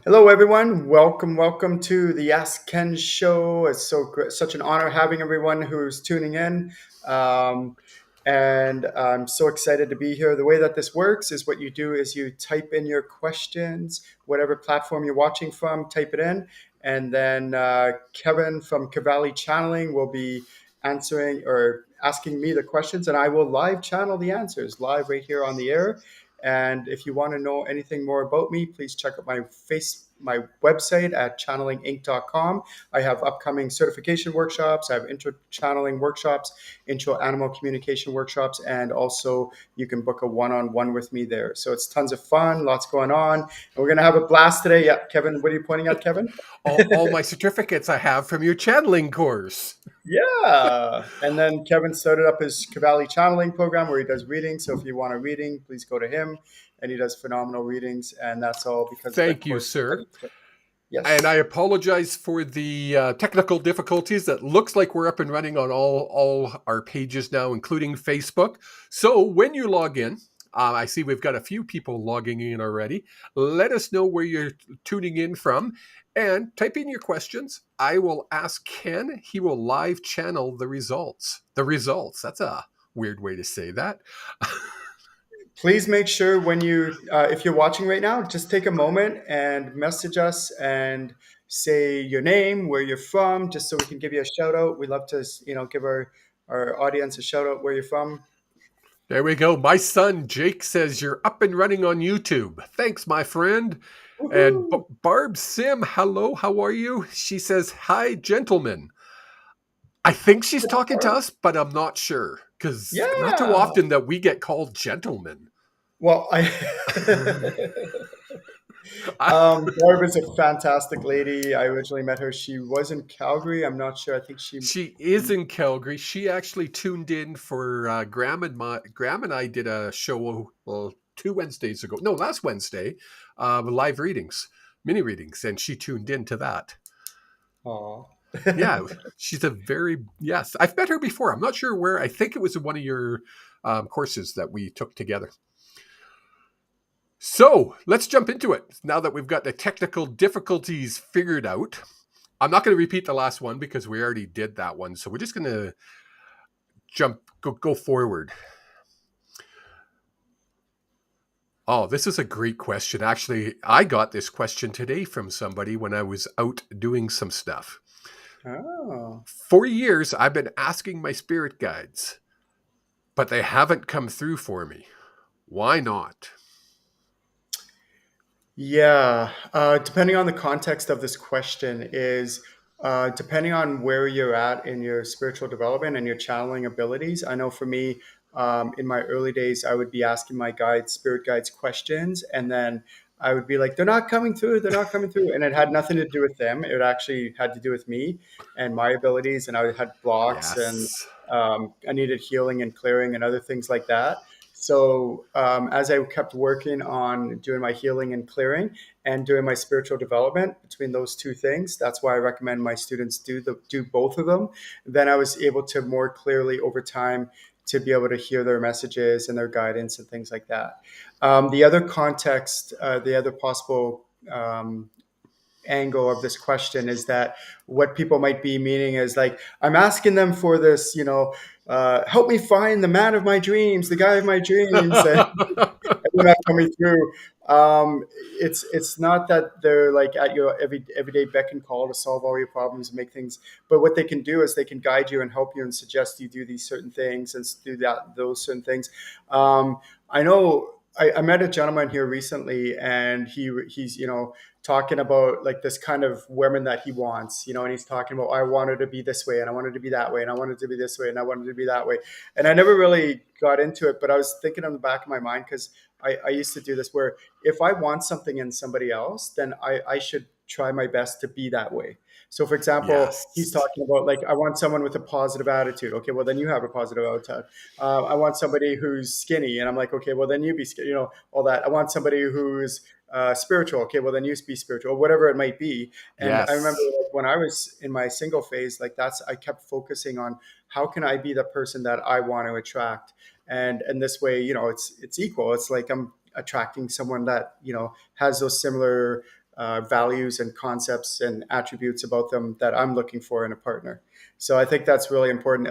Hello, everyone. Welcome to the Ask Ken show. It's such an honor having everyone who's tuning in. Um, and I'm so excited to be here. The way that this works is what you do is you type in your questions, whatever platform you're watching from, type it in. And then Kevin from Cavalli Channeling will be answering or asking me the questions, and I will live channel the answers live right here on the air. And if you want to know anything more about me, please check out my website at channelinginc.com. I have upcoming certification workshops. I have intro channeling workshops, intro animal communication workshops, and also you can book a one-on-one with me there. So it's tons of fun, lots going on. And we're going to have a blast today. Yeah, Kevin, what are you pointing at, Kevin? All my certificates I have from your channeling course. Yeah. And then Kevin started up his Cavalli channeling program where he does readings. So if you want a reading, please go to him. And he does phenomenal readings. And that's all because of the Thank you, courses that sir. he took. And I Yes. apologize for the technical difficulties. That looks like we're up and running on all our pages now, including Facebook. So when you log in, I see we've got a few people logging in already. Let us know where you're tuning in from and type in your questions. I will ask Ken. He will live channel the results. The results. That's a weird way to say that. Please make sure when if you're watching right now, just take a moment and message us and say your name, where you're from, just so we can give you a shout out. We love to, give our audience a shout out where you're from. There we go. My son Jake says you're up and running on YouTube. Thanks, my friend. And Woohoo! Barb Sim, hello, how are you? She says, hi, gentlemen. I think she's talking to us, but I'm not sure because not too Yeah. often that we get called gentlemen. Well, I I, Barb is a fantastic lady. I originally met her. She was in Calgary. I'm not sure. I think she is in Calgary. She actually tuned in for Graham and I did a show, well, 2 Wednesdays ago. No, last Wednesday, live readings, mini readings, and she tuned in to that. Aw. Yeah, she's a very yes. I've met her before. I'm not sure where. I think it was in one of your courses that we took together. So let's jump into it. Now that we've got the technical difficulties figured out, I'm not going to repeat the last one because we already did that one. So we're just going to go forward. Oh, this is a great question. Actually, I got this question today from somebody when I was out doing some stuff. Oh. For years, I've been asking my spirit guides, but they haven't come through for me. Why not? Yeah, depending on the context of this question is depending on where you're at in your spiritual development and your channeling abilities. I know for me, in my early days, I would be asking my guides, spirit guides, questions, and then I would be like, "They're not coming through. They're not coming through," and it had nothing to do with them. It actually had to do with me and my abilities, and I had blocks, and Yes. I needed healing and clearing and other things like that. So as I kept working on doing my healing and clearing and doing my spiritual development between those two things, that's why I recommend my students do both of them. Then I was able to more clearly over time to be able to hear their messages and their guidance and things like that. The other context, the other possible angle of this question is that what people might be meaning is like I'm asking them for this, help me find the man of my dreams, the guy of my dreams, and they're not coming through. It's not that they're like at your everyday beck and call to solve all your problems and make things, but what they can do is they can guide you and help you and suggest you do these certain things and do those certain things. I know I met a gentleman here recently, and he's talking about like this kind of women that he wants, and he's talking about I wanted to be this way and I wanted to be that way and I wanted to be this way and I wanted to be that way, and I never really got into it, but I was thinking on the back of my mind because I used to do this where if I want something in somebody else, then I should try my best to be that way. So, for example, he's Yes. talking about like, I want someone with a positive attitude. Okay, well, then you have a positive attitude. I want somebody who's skinny. And I'm like, okay, well, then you be skinny, all that. I want somebody who's spiritual. Okay, well, then you be spiritual, whatever it might be. And I remember Yes. like, when I was in my single phase, like I kept focusing on how can I be the person that I want to attract, and this way, it's equal. It's like I'm attracting someone that has those similar values and concepts and attributes about them that I'm looking for in a partner. So I think that's really important.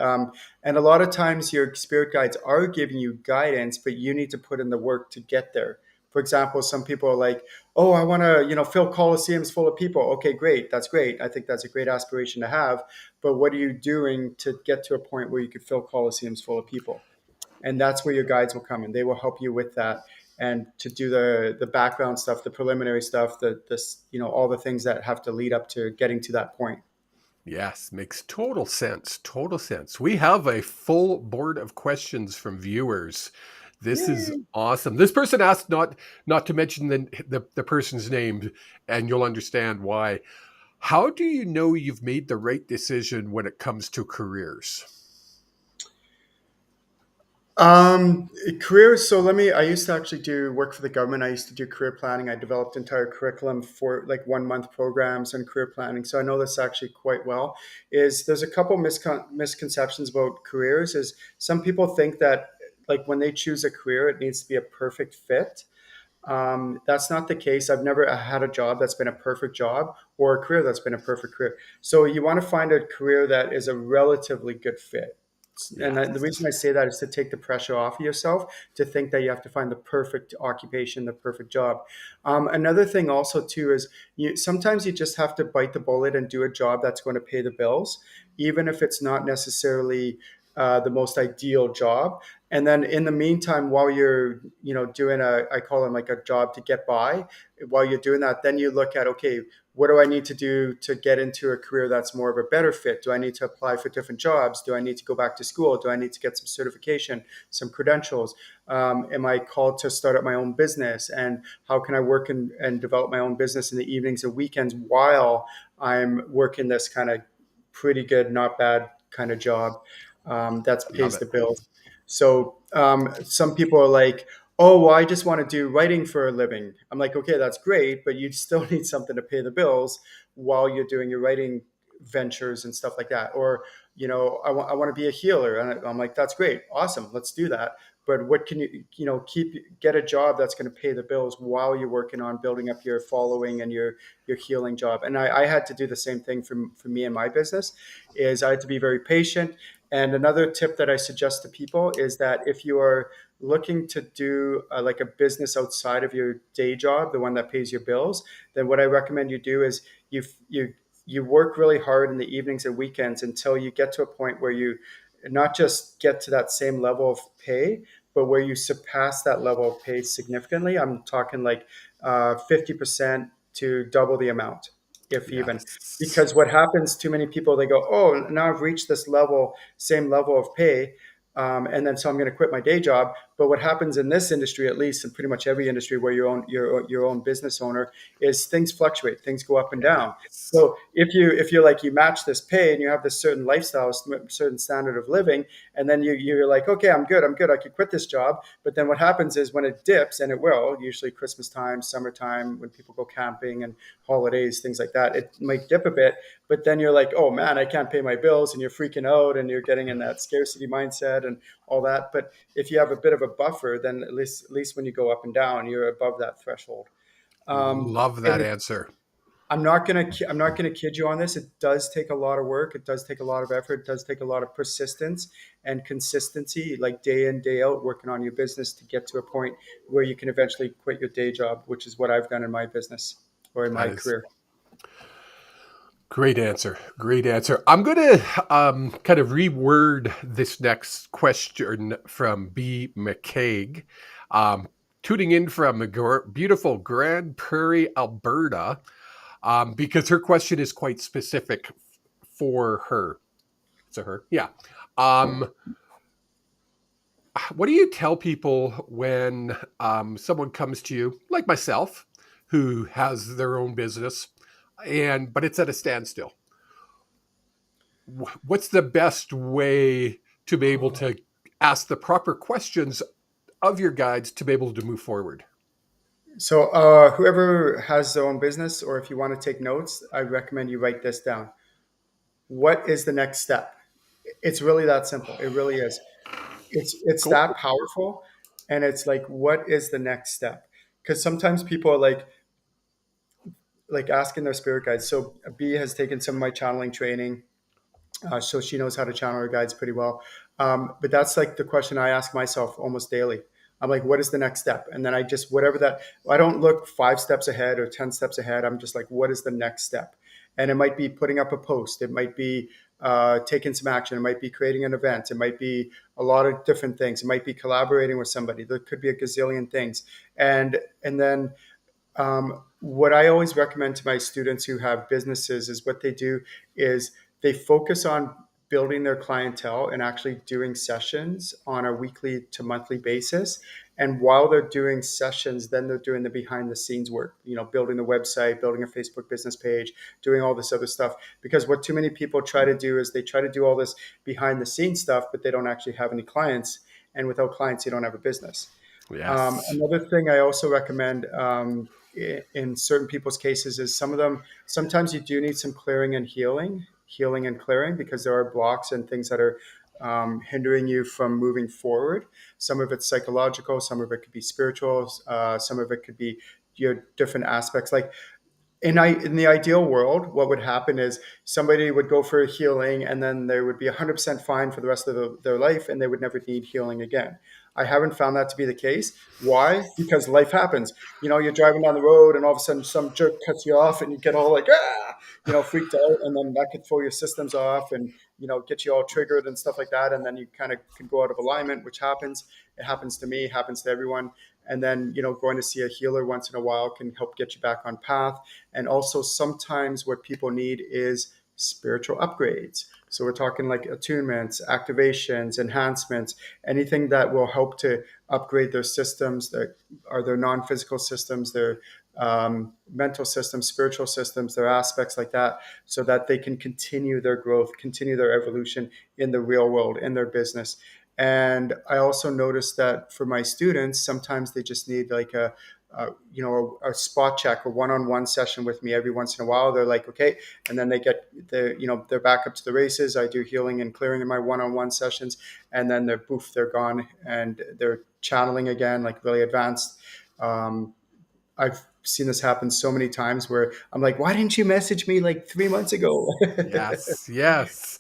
And a lot of times your spirit guides are giving you guidance, but you need to put in the work to get there. For example, some people are like, "Oh, I want to, fill coliseums full of people." Okay, great, that's great. I think that's a great aspiration to have. But what are you doing to get to a point where you could fill coliseums full of people? And that's where your guides will come in. They will help you with that and to do the background stuff, the preliminary stuff, the this all the things that have to lead up to getting to that point. Yes, makes total sense. Total sense. We have a full board of questions from viewers. This is Yay! awesome. This person asked not to mention the person's name, and you'll understand why. How do you know you've made the right decision when it comes to careers? Careers. So I used to actually do work for the government. I used to do career planning. I developed entire curriculum for like 1 month programs on career planning. So I know this actually quite well. There's a couple misconceptions about careers is some people think that like when they choose a career, it needs to be a perfect fit. That's not the case. I've never had a job that's been a perfect job or a career that's been a perfect career. So you want to find a career that is a relatively good fit. The reason Yes. I say that is to take the pressure off of yourself to think that you have to find the perfect occupation, the perfect job. Another thing also too is sometimes you just have to bite the bullet and do a job that's going to pay the bills, even if it's not necessarily the most ideal job. And then in the meantime, while you're doing I call them like a job to get by, while you're doing that, then you look at, okay, what do I need to do to get into a career that's more of a better fit? Do I need to apply for different jobs? Do I need to go back to school? Do I need to get some certification, some credentials? Am I called to start up my own business? And how can I work and develop my own business in the evenings and weekends while I'm working this kind of pretty good, not bad kind of job that Love pays it. the bills? So some people are like, "Oh, well, I just want to do writing for a living." I'm like, "Okay, that's great, but you still need something to pay the bills while you're doing your writing ventures and stuff like that." Or, I want to be a healer. And I'm like, "That's great. Awesome. Let's do that." But what can get a job that's going to pay the bills while you're working on building up your following and your healing job. And I had to do the same thing for me and my business is I had to be very patient. And another tip that I suggest to people is that if you are looking to do like a business outside of your day job, the one that pays your bills, then what I recommend you do is you work really hard in the evenings and weekends until you get to a point where you not just get to that same level of pay, but where you surpass that level of pay significantly. I'm talking like 50% to double the amount, if even. Yes. Because what happens, too many people, they go, "Oh, now I've reached this level, same level of pay. And then so I'm going to quit my day job." But what happens in this industry, at least in pretty much every industry where your own business owner, is things fluctuate, things go up and down. Yes. So if you're like you match this pay and you have this certain lifestyle, certain standard of living, and then you're like, "Okay, I'm good, I could quit this job." But then what happens is when it dips, and it will, usually Christmas time, summertime, when people go camping and holidays, things like that, it might dip a bit. But then you're like, "Oh man, I can't pay my bills," and you're freaking out and you're getting in that scarcity mindset and all that. But if you have a bit of a buffer, then at least when you go up and down, you're above that threshold. Love that And answer. I'm not gonna kid you on this. It does take a lot of work. It does take a lot of effort. It does take a lot of persistence and consistency, like day in, day out, working on your business to get to a point where you can eventually quit your day job, which is what I've done in my business or in That my is career. great answer. Great answer. I'm going to kind of reword this next question from B. McCaig, um, tuning in from beautiful Grand Prairie, Alberta, because her question is quite specific for her. To her, yeah. Um, what do you tell people when someone comes to you, like myself, who has their own business, and but it's at a standstill? What's the best way to be able to ask the proper questions of your guides to be able to move forward? So, whoever has their own business, or if you want to take notes, I recommend you write this down. What is the next step? It's really that simple. It really is. It's Cool. that powerful, and it's like, what is the next step? Because sometimes people are like, like asking their spirit guides. So B has taken some of my channeling training, so she knows how to channel her guides pretty well. But that's like the question I ask myself almost daily. I'm like, what is the next step? And then I just, whatever that, I don't look 5 steps ahead or 10 steps ahead. I'm just like, what is the next step? And it might be putting up a post. It might be taking some action. It might be creating an event. It might be a lot of different things. It might be collaborating with somebody. There could be a gazillion things. And then what I always recommend to my students who have businesses is what they do is they focus on building their clientele and actually doing sessions on a weekly to monthly basis. And while they're doing sessions, then they're doing the behind the scenes work, building the website, building a Facebook business page, doing all this other stuff. Because what too many people try to do is they try to do all this behind the scenes stuff, but they don't actually have any clients. And without clients, you don't have a business. Yes. Another thing I also recommend in certain people's cases is sometimes you do need some clearing and healing and clearing, because there are blocks and things that are hindering you from moving forward. Some of it's psychological, some of it could be spiritual, some of it could be your different aspects. Like in the ideal world, what would happen is somebody would go for a healing and then they would be 100% fine for the rest of their life and they would never need healing again. I haven't found that to be the case. Why? Because life happens. You're driving down the road and all of a sudden some jerk cuts you off and you get all like, freaked out. And then that could throw your systems off and, get you all triggered and stuff like that. And then you kind of can go out of alignment, which happens. It happens to me, happens to everyone. And then, going to see a healer once in a while can help get you back on path. And also sometimes what people need is spiritual upgrades. So we're talking like attunements, activations, enhancements, anything that will help to upgrade their systems, that are their non-physical systems, their mental systems, spiritual systems, their aspects like that, so that they can continue their growth, continue their evolution in the real world, in their business. And I also noticed that for my students, sometimes they just need like a spot check, a one-on-one session with me every once in a while. They're like, okay, and then they get they're back up to the races. I do healing and clearing in my one-on-one sessions, and then they're gone and they're channeling again, like really advanced. I've seen this happen so many times where I'm like, why didn't you message me like 3 months ago? Yes. Yes.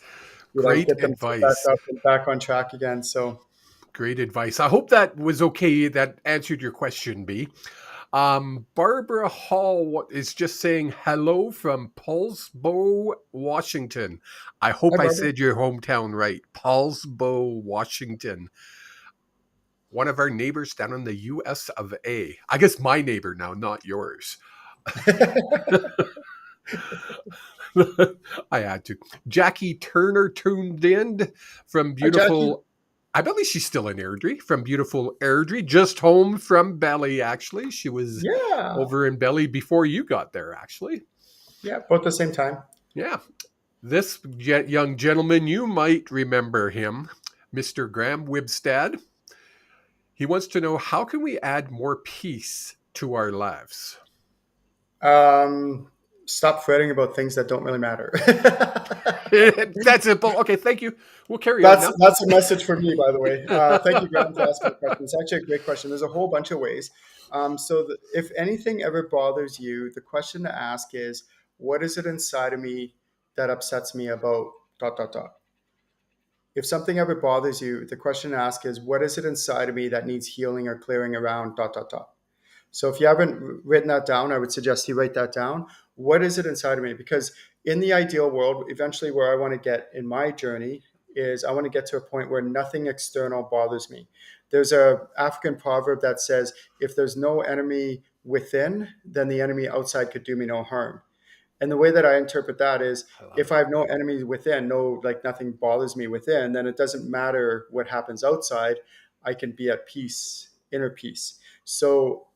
Great Get them back advice. up and back on track again. So Great advice. I hope that was okay. That answered your question, B. Barbara Hall is just saying hello from Paulsbo, Washington. I hi, hope I Barbara. said your hometown right. Paulsbo, Washington. One of our neighbors down in the US of A. I guess my neighbor now, not yours. I had to. Jackie Turner tuned in from Hi, Jackie. beautiful. I believe she's still in Airdrie, from beautiful Airdrie, just home from Belly, actually. She was Yeah. over in Belly before you got there, actually. Yeah. Both the same time. Yeah. This young gentleman, you might remember him, Mr. Graham Wibstad. He wants to know, how can we add more peace to our lives? Um, Stop fretting about things that don't really matter. That's simple. Okay, thank you. We'll carry on That's now. that's a message for me, by the way. Thank you, Graham, for asking the question. It's actually a great question. There's a whole bunch of ways. If anything ever bothers you, the question to ask is, what is it inside of me that upsets me about dot dot dot? If something ever bothers you, the question to ask is, what is it inside of me that needs healing or clearing around dot dot dot? So if you haven't written that down, I would suggest you write that down. What is it inside of me? Because in the ideal world, eventually where I want to get in my journey is I want to get to a point where nothing external bothers me. There's a African proverb that says, if there's no enemy within, then the enemy outside could do me no harm. And the way that I interpret that is, I love if it. I have no enemies within, no, like nothing bothers me within, then it doesn't matter what happens outside. I can be at peace, inner peace. So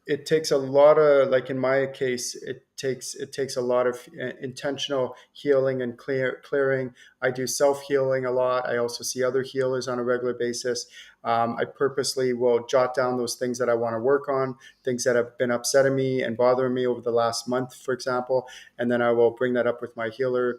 it takes a lot of, like in my case, it takes a lot of intentional healing and clearing. I do self healing a lot. I also see other healers on a regular basis. I purposely will jot down those things that I want to work on, things that have been upsetting me and bothering me over the last month, for example, and then I will bring that up with my healer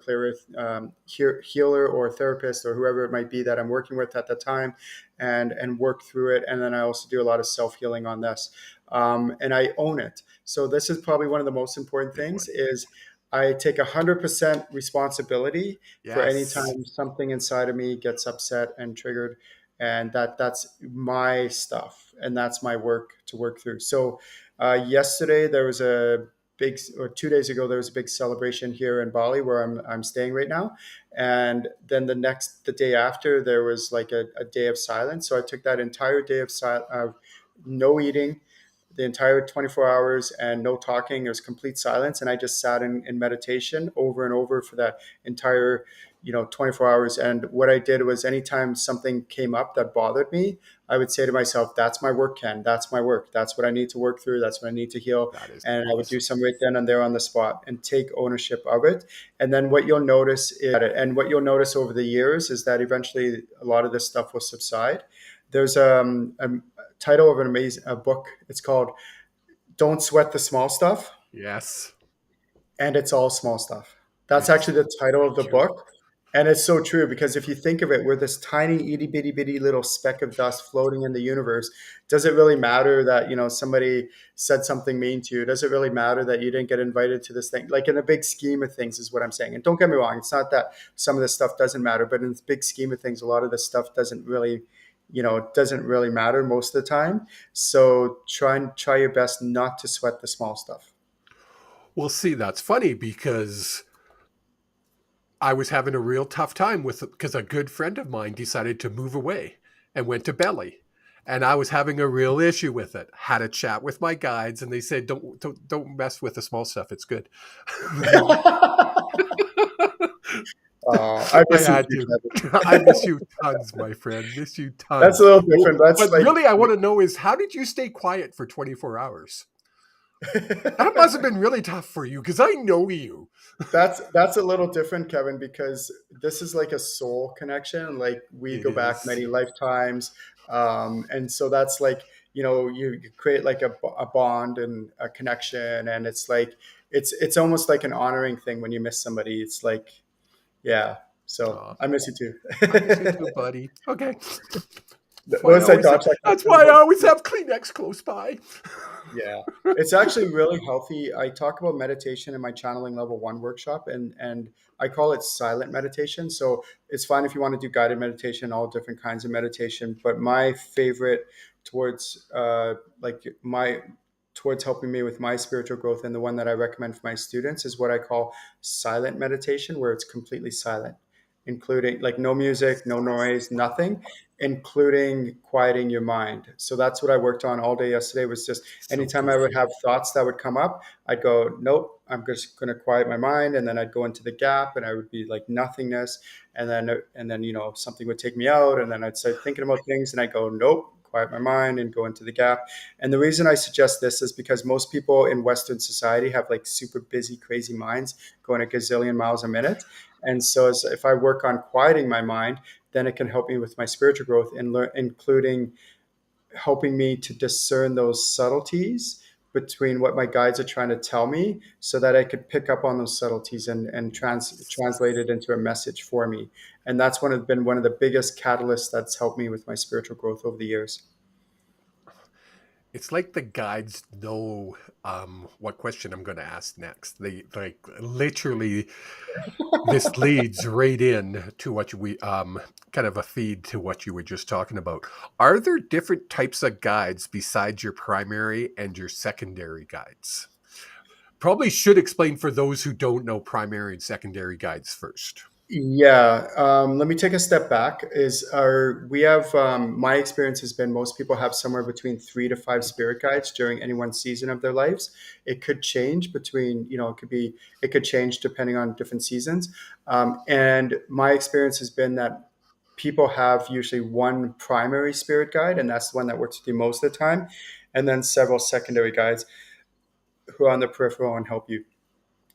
or therapist or whoever it might be that I'm working with at the time, and work through it. And then I also do a lot of self healing on this. and I own it. So this is probably one of the most important Big things one. is I take 100% responsibility for any Yes. time something inside of me gets upset and triggered, and that's my stuff and that's my work to work through. So yesterday there was a big, or 2 days ago there was a big celebration here in Bali where I'm staying right now, and then the day after there was like a day of silence. So I took that entire day of no eating, the entire 24 hours, and no talking. It was complete silence, and I just sat in meditation over and over for that entire 24 hours. And what I did was anytime something came up that bothered me, I would say to myself, that's my work, Ken. That's my work. That's what I need to work through. That's what I need to heal. That is And I would do awesome. some right then and there on the spot and take ownership of it. And then what you'll notice over the years is that eventually a lot of this stuff will subside. There's a title of an amazing a book. It's called "Don't Sweat the Small Stuff," Yes. and it's all small stuff. That's It's actually the title of the true. book. And it's so true because if you think of it, we're this tiny, itty bitty bitty little speck of dust floating in the universe. Does it really matter that, somebody said something mean to you? Does it really matter that you didn't get invited to this thing? Like in the big scheme of things is what I'm saying. And don't get me wrong, it's not that some of this stuff doesn't matter, but in the big scheme of things, a lot of this stuff doesn't really matter most of the time. So try your best not to sweat the small stuff. Well, see, that's funny because I was having a real tough time with it because a good friend of mine decided to move away and went to Belly. And I was having a real issue with it. Had a chat with my guides, and they said, "Don't mess with the small stuff. It's good." I I miss you had too, to. Kevin. I miss you tons, my friend. Miss you That's a tons. little Well, different. That's but like really, I want to know is how did you stay quiet for 24 hours? That must have been really tough for you because I know you. that's a little different, Kevin, because this is like a soul connection. Like we It go back is. many lifetimes, and so that's like you create like a bond and a connection, and it's like it's almost like an honoring thing when you miss somebody. It's like yeah. So Aw, I miss you I miss you too. too, buddy. Okay. That's why I Once I always dodge that that's question why I about always have Kleenex close by. yeah, it's actually really healthy. I talk about meditation in my channeling level one workshop, and I call it silent meditation. So it's fine if you want to do guided meditation, all different kinds of meditation. But my favorite towards like my towards helping me with my spiritual growth, and the one that I recommend for my students is what I call silent meditation, where it's completely silent, including like no music, no noise, nothing, including quieting your mind. So that's what I worked on all day yesterday was just So anytime I would good. have thoughts that would come up, I'd go, nope, I'm just going to quiet my mind. And then I'd go into the gap and I would be like nothingness. And then, something would take me out and then I'd start thinking about things and I go, nope, quiet my mind and go into the gap. And the reason I suggest this is because most people in Western society have like super busy, crazy minds going a gazillion miles a minute. And so if I work on quieting my mind, then it can help me with my spiritual growth and including helping me to discern those subtleties between what my guides are trying to tell me so that I could pick up on those subtleties and translate it into a message for me. And that's been one of the biggest catalysts that's helped me with my spiritual growth over the years. It's like the guides know what question I'm going to ask next. They like literally this leads right in to what we kind of a feed to what you were just talking about. Are there different types of guides besides your primary and your secondary guides? Probably should explain for those who don't know primary and secondary guides first. Yeah, let me take a step back. We have my experience has been most people have somewhere between 3 to 5 spirit guides during any one season of their lives. It could change it could change depending on different seasons. And my experience has been that people have usually one primary spirit guide, and that's the one that works with you most of the time, and then several secondary guides who are on the peripheral and help you.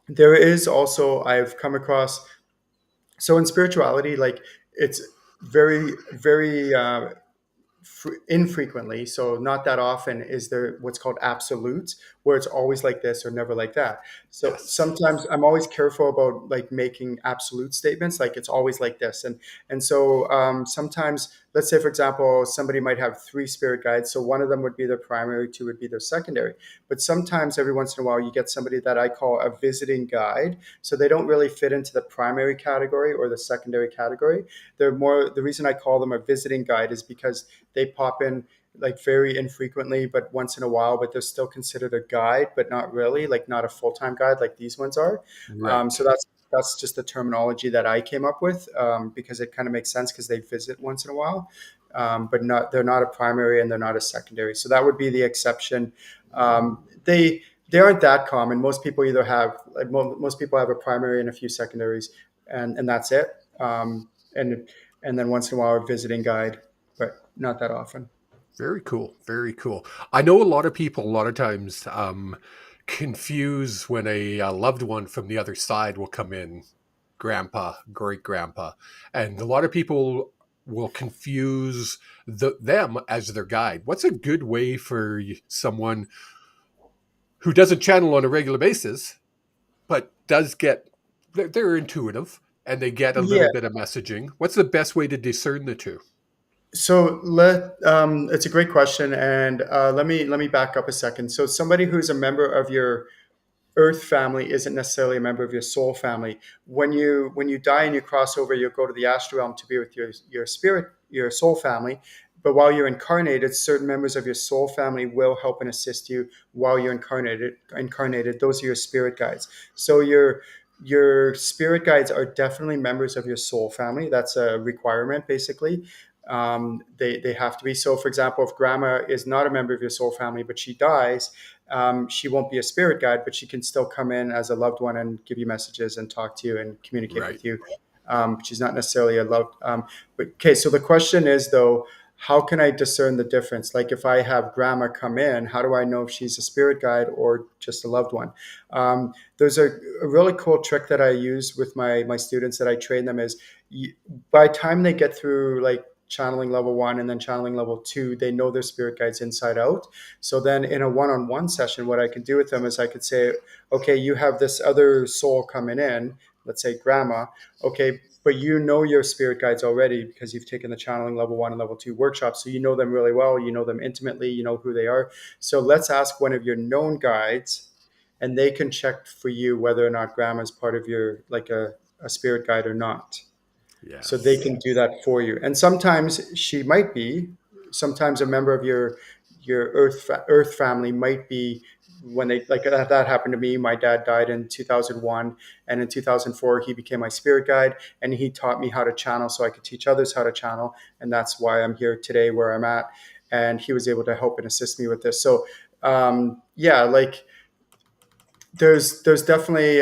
There is also I've come across so in spirituality, like it's very, very infrequently, so not that often, is there what's called absolutes, where it's always like this or never like that. So Yes. sometimes I'm always careful about like making absolute statements, like it's always like this, and so sometimes let's say, for example, somebody might have three spirit guides. So one of them would be their primary, two would be their secondary. But sometimes every once in a while, you get somebody that I call a visiting guide. So they don't really fit into the primary category or the secondary category. They're more, the reason I call them a visiting guide is because they pop in like very infrequently, but once in a while, but they're still considered a guide, but not really, like not a full-time guide like these ones are. Right. So that's just the terminology that I came up with, because it kind of makes sense because they visit once in a while, but not, they're not a primary and they're not a secondary. So that would be the exception. They aren't that common. Most people either have, like most people have a primary and a few secondaries, and that's it. And then once in a while a visiting guide, but not that often. Very cool. Very cool. I know a lot of people, a lot of times, confuse when a loved one from the other side will come in, grandpa, great grandpa. And a lot of people will confuse them as their guide. What's a good way for someone who doesn't channel on a regular basis, but does get, they're intuitive and they get a Yeah. little bit of messaging? What's the best way to discern the two? So it's a great question, and let me back up a second. So somebody who's a member of your Earth family isn't necessarily a member of your soul family. When you die and you cross over, you'll go to the astral realm to be with your spirit, your soul family. But while you're incarnated, certain members of your soul family will help and assist you while you're incarnated. Those are your spirit guides. So your spirit guides are definitely members of your soul family. That's a requirement, basically. They have to be. So, for example, if grandma is not a member of your soul family, but she dies, she won't be a spirit guide, but she can still come in as a loved one and give you messages and talk to you and communicate Right. with you. She's not necessarily a loved. But okay, so the question is though, how can I discern the difference? Like if I have grandma come in, how do I know if she's a spirit guide or just a loved one? There's a really cool trick that I use with my students that I train them is, by the time they get through like channeling level one and then channeling level two, they know their spirit guides inside out. So then in a one-on-one session, what I could do with them is I could say, okay, you have this other soul coming in, let's say grandma. Okay, but you know your spirit guides already because you've taken the channeling level one and level two workshops. So you know them really well, you know them intimately, you know who they are. So let's ask one of your known guides, and they can check for you whether or not grandma is part of your, like a spirit guide or not. So they Yes. can do that for you. And sometimes she might be, sometimes a member of your Earth family might be, when they, like that happened to me. My dad died in 2001, and in 2004 he became my spirit guide, and he taught me how to channel so I could teach others how to channel, and that's why I'm here today where I'm at. And he was able to help and assist me with this. So yeah, like there's definitely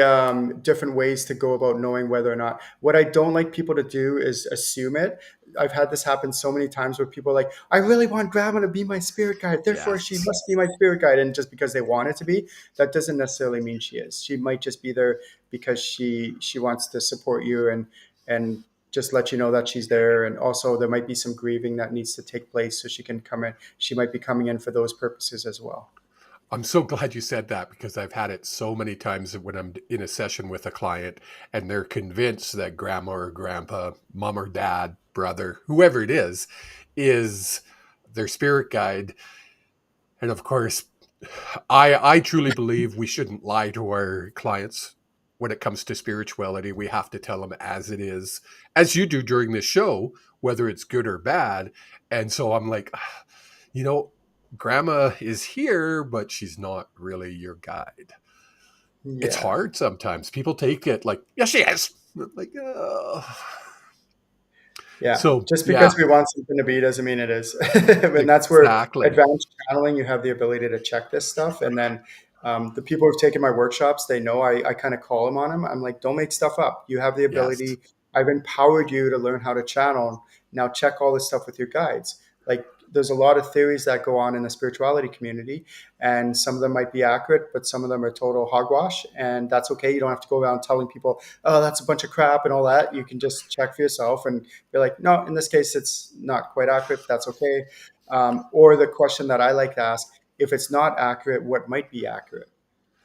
different ways to go about knowing whether or not. What I don't like people to do is assume it. I've had this happen so many times where people are like, I really want grandma to be my spirit guide, therefore she Yes. must be my spirit guide. And just because they want it to be, that doesn't necessarily mean she is. She might just be there because she wants to support you and just let you know that she's there. And also there might be some grieving that needs to take place, so she can come in. She might be coming in for those purposes as well. I'm so glad you said that because I've had it so many times when I'm in a session with a client and they're convinced that grandma or grandpa, mom or dad, brother, whoever it is their spirit guide. And of course, I truly believe we shouldn't lie to our clients when it comes to spirituality. We have to tell them as it is, as you do during this show, whether it's good or bad. And so I'm like, you know, grandma is here, but she's not really your guide. It's Yeah. hard sometimes. People take it like, yes, she is. Like, Yeah, so just because yeah, we want something to be doesn't mean it is. And that's where exactly. advanced channeling, you have the ability to check this stuff. And then the people who've taken my workshops, they know I kind of call them on them. I'm like, don't make stuff up. You have the Yes. ability. I've empowered you to learn how to channel. Now check all this stuff with your guides. Like there's a lot of theories that go on in the spirituality community, and some of them might be accurate, but some of them are total hogwash, and that's okay. You don't have to go around telling people, oh, that's a bunch of crap and all that. You can just check for yourself and be like, no, in this case, it's not quite accurate. But that's okay. Or the question that I like to ask, if it's not accurate, what might be accurate?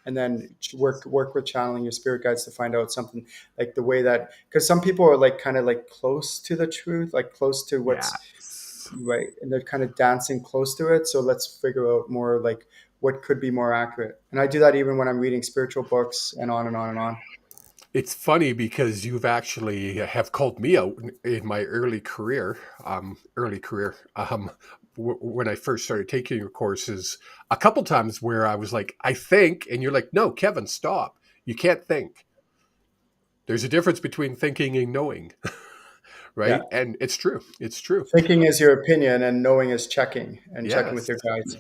And then work with channeling your spirit guides to find out something, like the way that, because some people are like kind of like close to the truth, like close to what's Yes. right, and they're kind of dancing close to it. So let's figure out more like what could be more accurate. And I do that even when I'm reading spiritual books and on and on and on. It's funny because you've actually have called me out in my when I first started taking your courses a couple times where I was like, I think, and you're like, no, Kevin, stop. You can't think. There's a difference between thinking and knowing, Yeah. right? And it's true. It's true. Thinking is your opinion and knowing is checking and checking with Yes. your guides.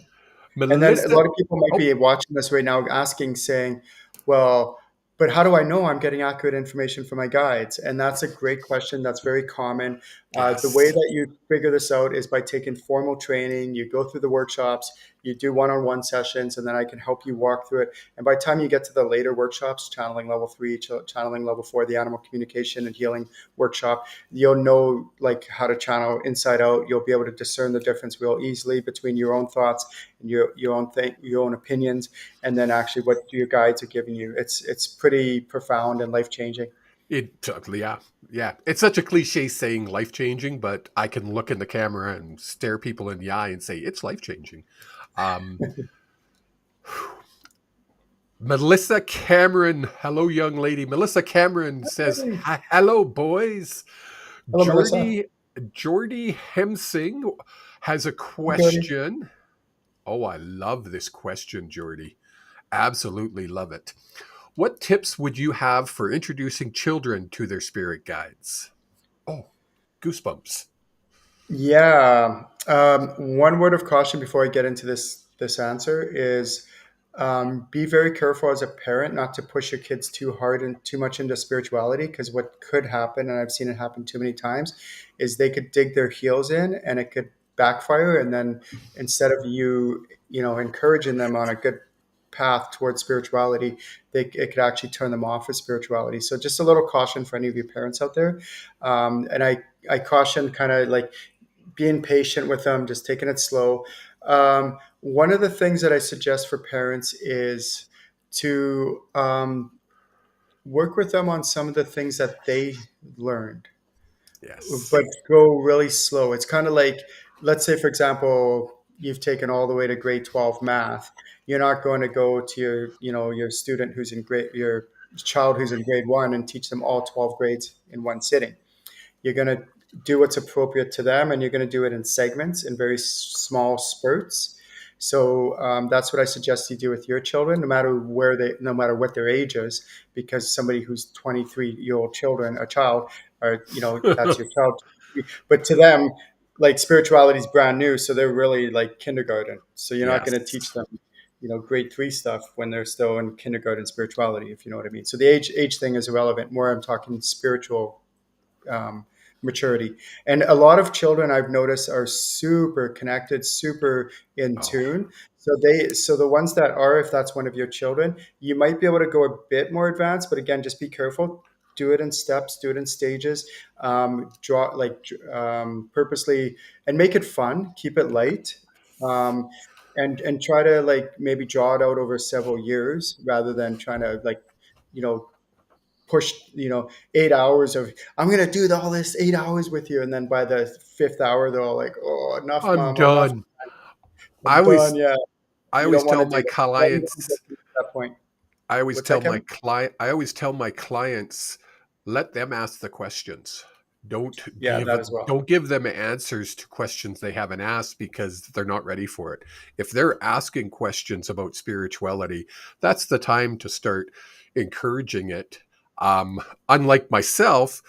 And then a Melissa. lot of people might Oh, be watching this right now asking, saying, well, but how do I know I'm getting accurate information from my guides? And that's a great question. That's very common. The way yes. that you figure this out is by taking formal training. You go through the workshops, you do one-on-one sessions, and then I can help you walk through it. And by the time you get to the later workshops, channeling level 3, channeling level 4, the animal communication and healing workshop, you'll know like how to channel inside out. You'll be able to discern the difference real easily between your own thoughts and your own thing, your own opinions, and then actually what your guides are giving you. It's pretty profound and life changing. Yeah, yeah. It's such a cliche saying life changing, but I can look in the camera and stare people in the eye and say it's life changing. Um, Melissa Cameron, hello, young lady. Melissa Cameron says, Hey. Hello, boys. Hello, Melissa. Jordy Hemsing has a Hey, Jordy. question. Oh, I love this question, Jordy. Absolutely love it. What tips would you have for introducing children to their spirit guides? Oh, goosebumps. Yeah. One word of caution before I get into this answer is be very careful as a parent not to push your kids too hard and too much into spirituality, because what could happen, and I've seen it happen too many times, is they could dig their heels in and it could backfire. And then instead of encouraging them on a good path towards spirituality, it could actually turn them off of spirituality. So just a little caution for any of your parents out there. And I caution kind of like being patient with them, just taking it slow. One of the things that I suggest for parents is to work with them on some of the things that they learned, Yes. but go really slow. It's kind of like, let's say, for example, you've taken all the way to grade 12 math. You're not going to go to your student who's in your child who's in grade 1 and teach them all 12 grades in one sitting. You're going to do what's appropriate to them, and you're going to do it in segments, in very small spurts. So that's what I suggest you do with your children, no matter what their age is, because somebody who's 23-year-old a child, or that's your child. But to them, like spirituality is brand new, so they're really like kindergarten. So you're not Yes. going to teach them, grade 3 stuff when they're still in kindergarten spirituality, if you know what I mean. So the age thing is irrelevant. More, I'm talking spiritual um, maturity. And a lot of children I've noticed are super connected, super in Oh, tune. So the ones that are, if that's one of your children, you might be able to go a bit more advanced, but again, just be careful. Do it in steps, do it in stages. Draw like purposely, and make it fun. Keep it light. Um, and try to like maybe draw it out over several years rather than trying to like you know push 8 hours of I'm gonna do all this 8 hours with you, and then by the fifth hour they're all like, oh, enough, I'm mama, enough, done. I I'm done. always Yeah, I you always don't want tell to do my that. Let them clients get to that point. What's that, Kevin? I always tell my clients, let them ask the questions. Yeah, that as well. Don't give them answers to questions they haven't asked because they're not ready for it. If they're asking questions about spirituality, that's the time to start encouraging it. Um, Unlike myself,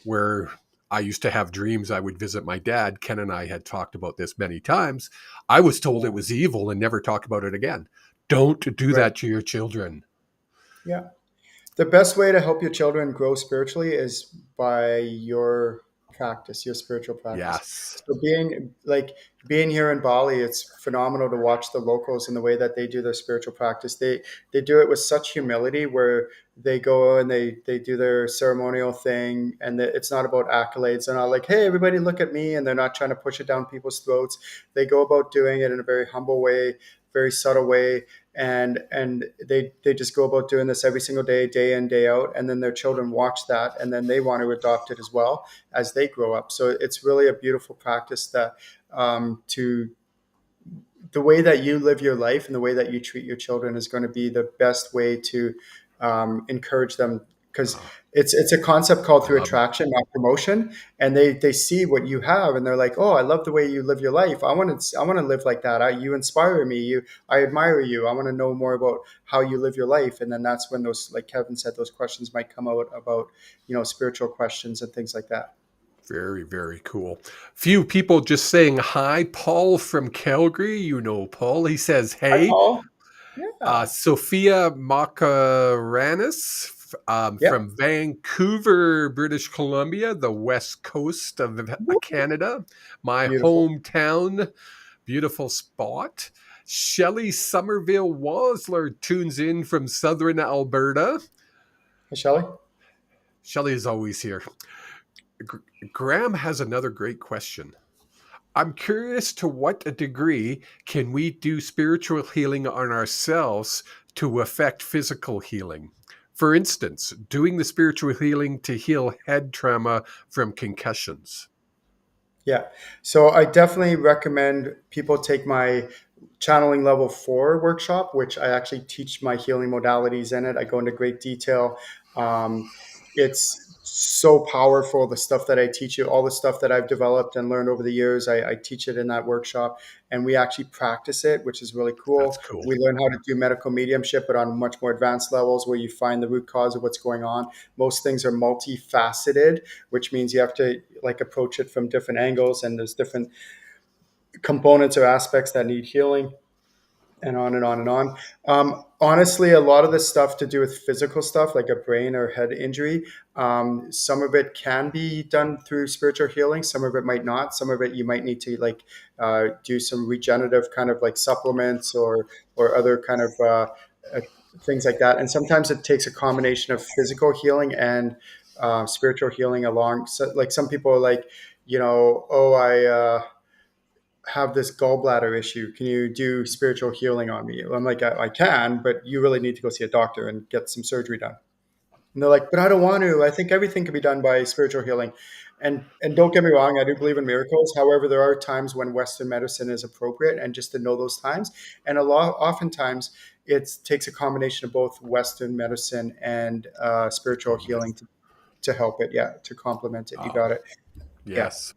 where I used to have dreams I would visit my dad. Ken and I had talked about this many times. I was told it Yeah, was evil and never talk about it again. Don't do right. that to your children. Yeah. The best way to help your children grow spiritually is by your practice, your spiritual practice. Yes. So being here in Bali, it's phenomenal to watch the locals and the way that they do their spiritual practice. They do it with such humility, where they go and they do their ceremonial thing, and it's not about accolades. They're not like, hey, everybody look at me, and they're not trying to push it down people's throats. They go about doing it in a very humble way, very subtle way, and they just go about doing this every single day, day in, day out, and then their children watch that, and then they want to adopt it as well as they grow up. So it's really a beautiful practice that to the way that you live your life and the way that you treat your children is going to be the best way to encourage them, because Oh, it's a concept called I through love it. attraction, not promotion. And they see what you have and they're like, oh, I love the way you live your life. I want to live like that. You inspire me. I admire you. I want to know more about how you live your life. And then that's when those, like Kevin said, those questions might come out about, spiritual questions and things like that. Very, very cool. Few people just saying hi. Paul from Calgary, Paul. He says, Hi, hey. Paul. Yeah. Sophia Makaranis Yeah. from Vancouver, British Columbia, the west coast of Canada, my Beautiful. hometown. Beautiful spot. Shelley Somerville Wasler tunes in from southern Alberta. Hey, Shelley. Shelley is always here. Gr- Graham has another great question. I'm curious, to what a degree can we do spiritual healing on ourselves to affect physical healing? For instance, doing the spiritual healing to heal head trauma from concussions. Yeah. So I definitely recommend people take my channeling level 4 workshop, which I actually teach my healing modalities in it. I go into great detail. Um, it's so powerful. The stuff that I teach you, all the stuff that I've developed and learned over the years, I teach it in that workshop, and we actually practice it, which is really That's cool. cool. We learn how to do medical mediumship, but on much more advanced levels where you find the root cause of what's going on. Most things are multifaceted, which means you have to like approach it from different angles, and there's different components or aspects that need healing, and on and on and on. Honestly, a lot of the stuff to do with physical stuff, like a brain or head injury, some of it can be done through spiritual healing. Some of it might not. Some of it you might need to like do some regenerative kind of like supplements or other kind of uh, things like that. And sometimes it takes a combination of physical healing and spiritual healing along. So, like some people are like, oh, I have this gallbladder issue. Can you do spiritual healing on me? I'm like, I can, but you really need to go see a doctor and get some surgery done. And they're like, but I don't want to. I think everything can be done by spiritual healing. And don't get me wrong, I do believe in miracles. However, there are times when Western medicine is appropriate, and just to know those times. And oftentimes, it takes a combination of both Western medicine and spiritual healing to help it. Yeah, to complement it. You Oh, got it. Yeah. yes.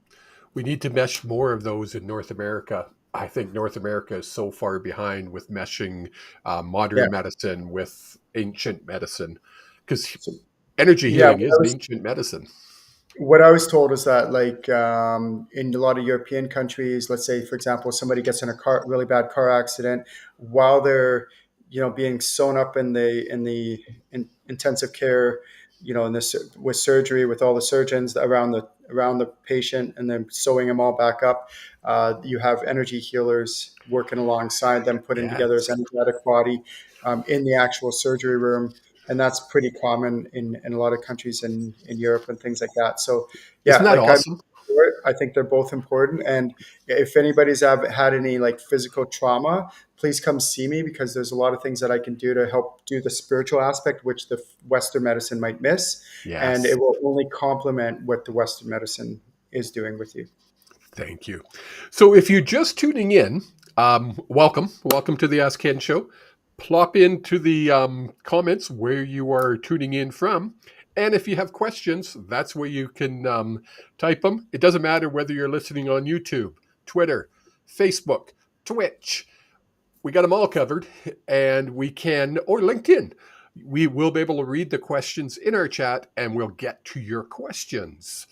We need to mesh more of those in North America. I think North America is so far behind with meshing Yeah. modern medicine with ancient medicine, because So, energy yeah. healing is an ancient medicine. What I was told is that, like in a lot of European countries, let's say, for example, somebody gets in a really bad car accident while they're, being sewn up in intensive care, in this with surgery with all the surgeons around the patient, and then sewing them all back up. You have energy healers working alongside them, putting together Yes. his energetic body in the actual surgery room, and that's pretty common in a lot of countries in Europe and things like that. So, Isn't yeah, that like I'm awesome? for it. I think they're both important. And if anybody's had any like physical trauma, please come see me, because there's a lot of things that I can do to help do the spiritual aspect, which the Western medicine might miss, and it Yes. will only complement what the Western medicine is doing with you. Thank you. So, if you're just tuning in, welcome. Welcome to the Ask Ken show. Plop into the comments where you are tuning in from. And if you have questions, that's where you can type them. It doesn't matter whether you're listening on YouTube, Twitter, Facebook, Twitch. We got them all covered, and we can, or LinkedIn. We will be able to read the questions in our chat, and we'll get to your questions.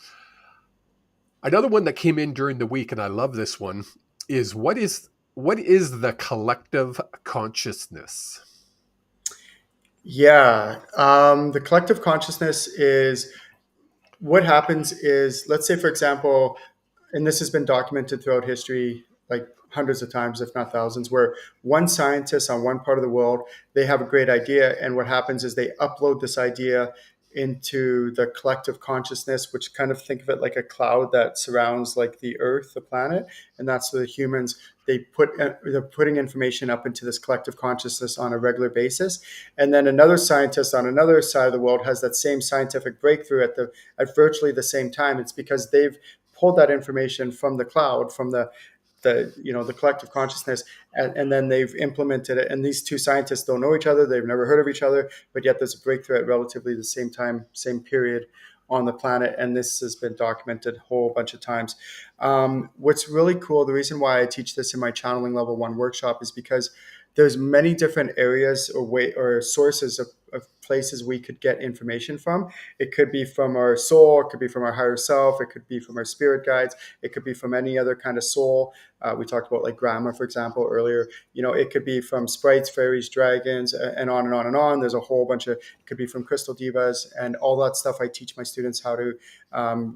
Another one that came in during the week, and I love this one, is what is the collective consciousness? Yeah, the collective consciousness is what happens is, let's say, for example, and this has been documented throughout history, like hundreds of times, if not thousands, where one scientist on one part of the world, they have a great idea. And what happens is they upload this idea into the collective consciousness, which kind of think of it like a cloud that surrounds like the earth, the planet. And that's the humans, they're putting information up into this collective consciousness on a regular basis. And then another scientist on another side of the world has that same scientific breakthrough at virtually the same time. It's because they've pulled that information from the cloud, from the collective consciousness, and then they've implemented it. And these two scientists don't know each other, they've never heard of each other, but yet there's a breakthrough at relatively the same time, same period on the planet. And this has been documented a whole bunch of times. What's really cool, the reason why I teach this in my channeling level 1 workshop is because there's many different areas or sources of places we could get information from. It could be from our soul, it could be from our higher self, it could be from our spirit guides, it could be from any other kind of soul. We talked about like grandma, for example, earlier. It could be from sprites, fairies, dragons, and on and on and on. There's a whole bunch of, it could be from crystal divas and all that stuff. I teach my students how to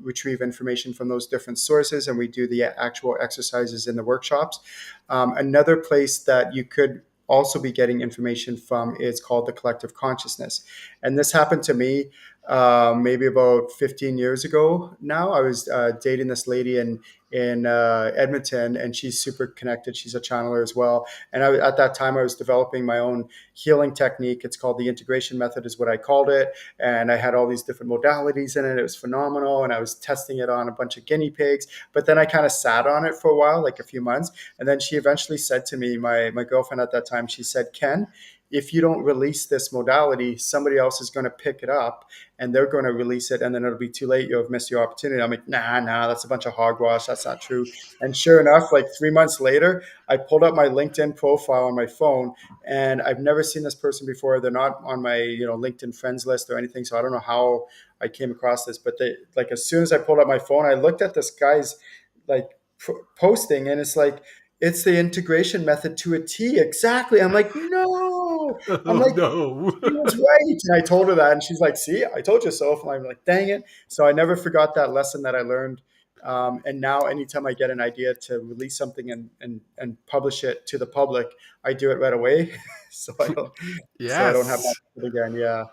retrieve information from those different sources, and we do the actual exercises in the workshops. Another place that you could also be getting information from is called the collective consciousness. And this happened to me maybe about 15 years ago now. I was dating this lady in Edmonton, and she's super connected. She's a channeler as well. And at that time, I was developing my own healing technique. It's called the integration method, is what I called it. And I had all these different modalities in it. It was phenomenal. And I was testing it on a bunch of guinea pigs. But then I kind of sat on it for a while, like a few months. And then she eventually said to me, my girlfriend at that time, she said, Ken, if you don't release this modality, somebody else is going to pick it up and they're going to release it, and then it'll be too late. You'll have missed your opportunity. I'm like, nah, that's a bunch of hogwash. That's not true. And sure enough, like 3 months later, I pulled up my LinkedIn profile on my phone, and I've never seen this person before. They're not on my LinkedIn friends list or anything, so I don't know how I came across this. But they, like, as soon as I pulled up my phone, I looked at this guy's like posting, and it's like, it's the integration method to a T. Exactly. I'm like, no. I'm Oh like, no. he was right. And I told her that, and she's like, see, I told you so. And I'm like, dang it. So I never forgot that lesson that I learned. And now anytime I get an idea to release something and publish it to the public, I do it right away. so I don't have that Yes. again. Yeah.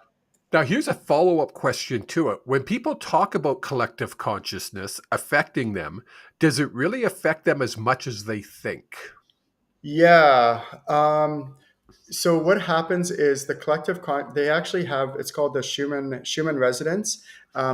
Now, here's a follow up question to it. When people talk about collective consciousness affecting them, does it really affect them as much as they think? Yeah. So what happens is the they actually have, it's called the Schumann resonance.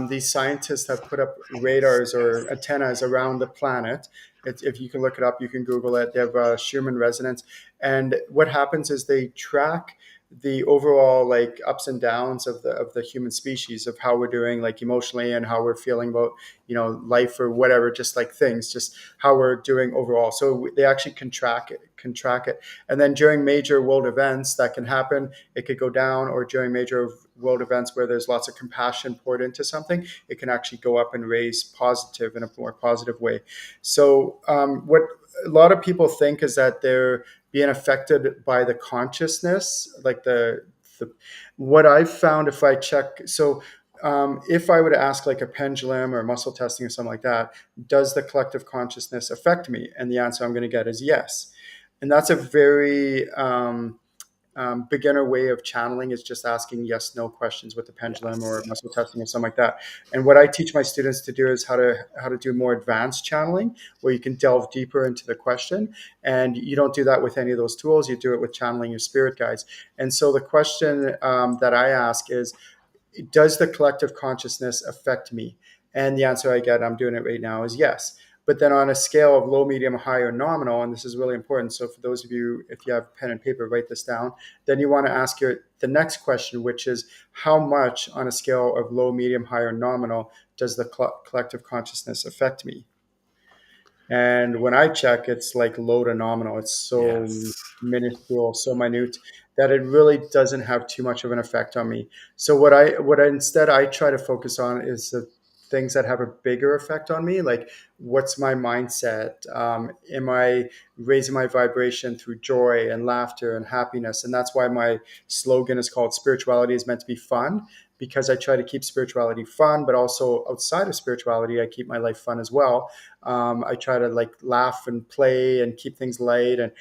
These scientists have put up radars or antennas around the planet. If you can look it up, you can Google it. They have Schumann resonance, and what happens is they track the overall like ups and downs of the human species, of how we're doing like emotionally and how we're feeling about life or whatever, just like things, just how we're doing overall. So they actually can track it, and then during major world events that can happen, it could go down, or during major world events where there's lots of compassion poured into something, it can actually go up and raise positive in a more positive way. So what a lot of people think is that they're being affected by the consciousness, like the what I've found, if I check, so if I were to ask like a pendulum or muscle testing or something like that, does the collective consciousness affect me? And the answer I'm going to get is yes. And that's a very beginner way of channeling, is just asking yes no questions with the pendulum or Yes. muscle testing or something like that. And what I teach my students to do is how to do more advanced channeling, where you can delve deeper into the question. And you don't do that with any of those tools, you do it with channeling your spirit guides. And so the question that I ask is, does the collective consciousness affect me? And the answer I get, I'm doing it right now, is yes. But then on a scale of low, medium, high, or nominal, and this is really important. So for those of you, if you have pen and paper, write this down. Then you want to ask the next question, which is, how much on a scale of low, medium, high, or nominal does the collective consciousness affect me? And when I check, it's like low to nominal. It's so Yes. minuscule, so minute, that it really doesn't have too much of an effect on me. So what I instead I try to focus on is things that have a bigger effect on me, like what's my mindset? Am I raising my vibration through joy and laughter and happiness? And that's why my slogan is called Spirituality is Meant to Be Fun, because I try to keep spirituality fun, but also outside of spirituality, I keep my life fun as well. I try to like laugh and play and keep things light, and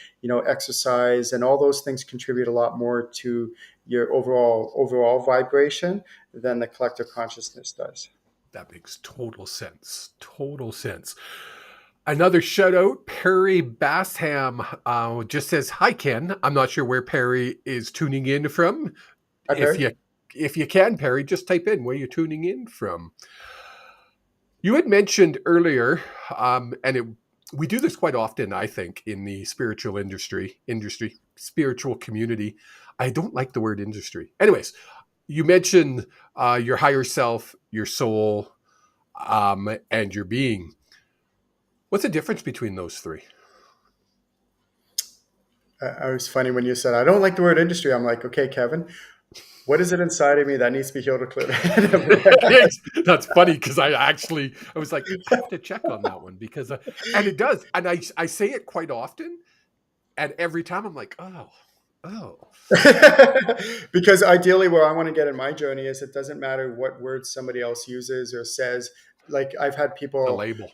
exercise, and all those things contribute a lot more to your overall vibration than the collective consciousness does. That makes total sense. Total sense. Another shout out, Perry Bassham just says, "Hi Ken." I'm not sure where Perry is tuning in from. Hi, If Perry. you if you can, Perry, just type in where you're tuning in from. You had mentioned earlier, we do this quite often, I think, in the spiritual spiritual community. I don't like the word industry. Anyways, you mentioned your higher self, your soul, and your being. What's the difference between those three? I was funny when you said I don't like the word industry. I'm like, okay, Kevin, what is it inside of me that needs to be healed or cleared? That's funny because I was like, I have to check on that one because, and it does. And I say it quite often. And every time I'm like, oh. Because ideally, where I want to get in my journey is it doesn't matter what words somebody else uses or says. Like I've had The people, label.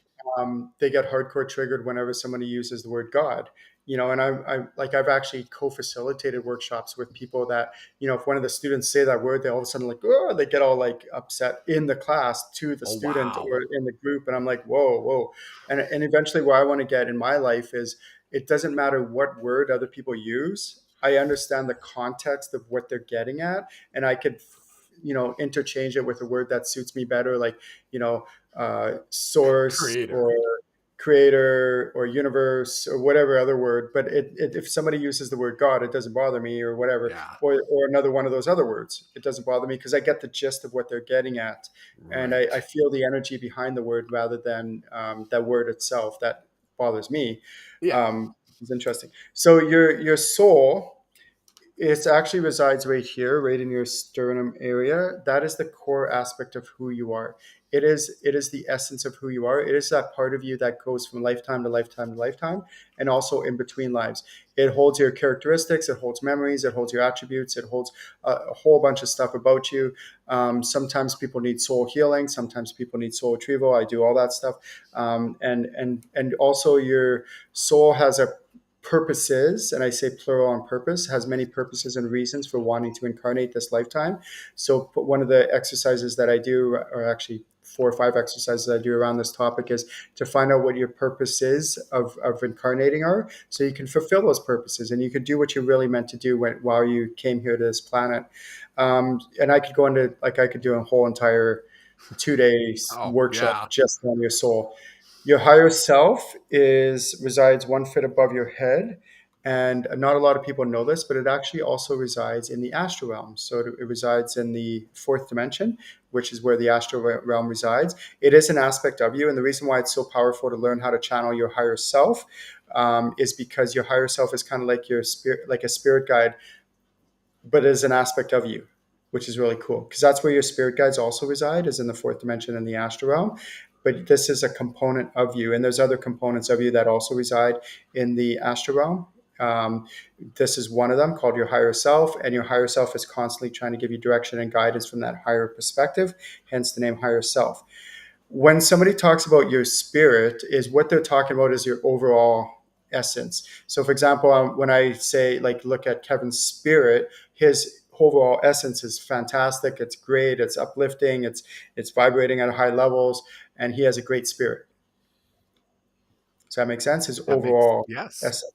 they get hardcore triggered whenever somebody uses the word God. And I've actually co-facilitated workshops with people that, if one of the students say that word, they all of a sudden like, oh, they get all like upset in the class to the Oh, student wow. or in the group. And I'm like, whoa, whoa. And eventually where I want to get in my life is it doesn't matter what word other people use. I understand the context of what they're getting at, and I could, interchange it with a word that suits me better, like, source Creator. or creator or universe or whatever other word. But if somebody uses the word God, it doesn't bother me, or whatever, Yeah. or another one of those other words, it doesn't bother me because I get the gist of what they're getting at, and Right. I feel the energy behind the word rather than that word itself that bothers me. Yeah. It's interesting. So your soul, it actually resides right here, right in your sternum area. That is the core aspect of who you are. It is the essence of who you are. It is that part of you that goes from lifetime to lifetime to lifetime, and also in between lives. It holds your characteristics, it holds memories, it holds your attributes, it holds a whole bunch of stuff about you. Sometimes people need soul healing, sometimes people need soul retrieval. I do all that stuff, and also your soul has a purposes, and I say plural on purpose, has many purposes and reasons for wanting to incarnate this lifetime. So one of the exercises that I do, or actually 4 or 5 exercises I do around this topic, is to find out what your purpose is of incarnating are, so you can fulfill those purposes and you can do what you're really meant to do while you came here to this planet. And I could go into, like, I could do a whole entire 2 days Oh, workshop yeah. just on your soul. Your higher self resides 1 foot above your head, and not a lot of people know this, but it actually also resides in the astral realm. So it resides in the fourth dimension, which is where the astral realm resides. It is an aspect of you, and the reason why it's so powerful to learn how to channel your higher self is because your higher self is kind of like your spirit, like a spirit guide, but is an aspect of you, which is really cool because that's where your spirit guides also reside, is in the fourth dimension in the astral realm. But this is a component of you, and there's other components of you that also reside in the astral realm. Um, this is one of them, called your higher self, and your higher self is constantly trying to give you direction and guidance from that higher perspective, hence the name higher self. When somebody talks about your spirit, is what they're talking about is your overall essence. So for example, when I say, like, look at Kevin's spirit, his overall essence is fantastic, it's great, it's uplifting, it's vibrating at high levels, and he has a great spirit. Does that make sense? His That makes, overall yes, essence.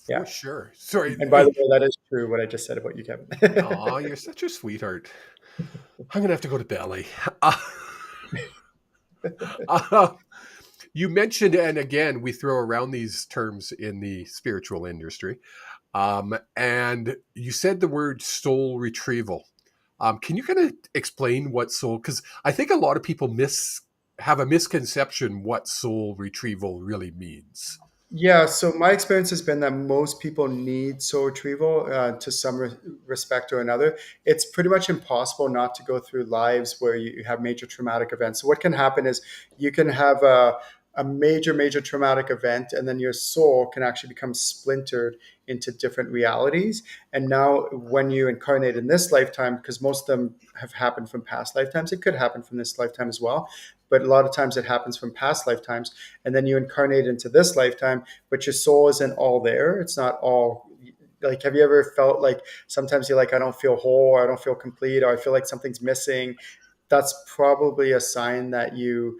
for Yeah. sure. Sorry. And by the way, that is true what I just said about you, Kevin. Oh, you're such a sweetheart. I'm going to have to go to belly. Uh, you mentioned, and again, we throw around these terms in the spiritual industry. And you said the word soul retrieval. Can you kind of explain what soul? Because I think a lot of people have a misconception what soul retrieval really means. Yeah, so my experience has been that most people need soul retrieval to some respect or another. It's pretty much impossible not to go through lives where you have major traumatic events. So what can happen is you can have a major traumatic event, and then your soul can actually become splintered into different realities. And now, when you incarnate in this lifetime, because most of them have happened from past lifetimes, it could happen from this lifetime as well. But a lot of times it happens from past lifetimes, and then you incarnate into this lifetime, but your soul isn't all there. It's not all like, have you ever felt like sometimes you're like, I don't feel whole, or I don't feel complete, or I feel like something's missing? That's probably a sign that you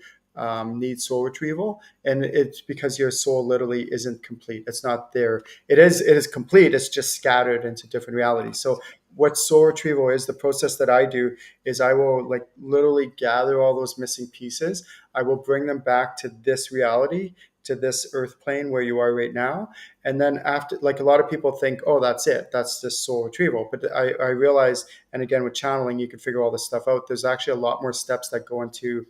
need soul retrieval, and it's because your soul literally isn't complete. It's not there. It is complete. It's just scattered into different realities. So what soul retrieval is, the process that I do is I will like literally gather all those missing pieces. I will bring them back to this reality, to this earth plane where you are right now. And then after, like, a lot of people think, oh, that's it, that's just soul retrieval. But I realize, and again, with channeling, you can figure all this stuff out. There's actually a lot more steps that go into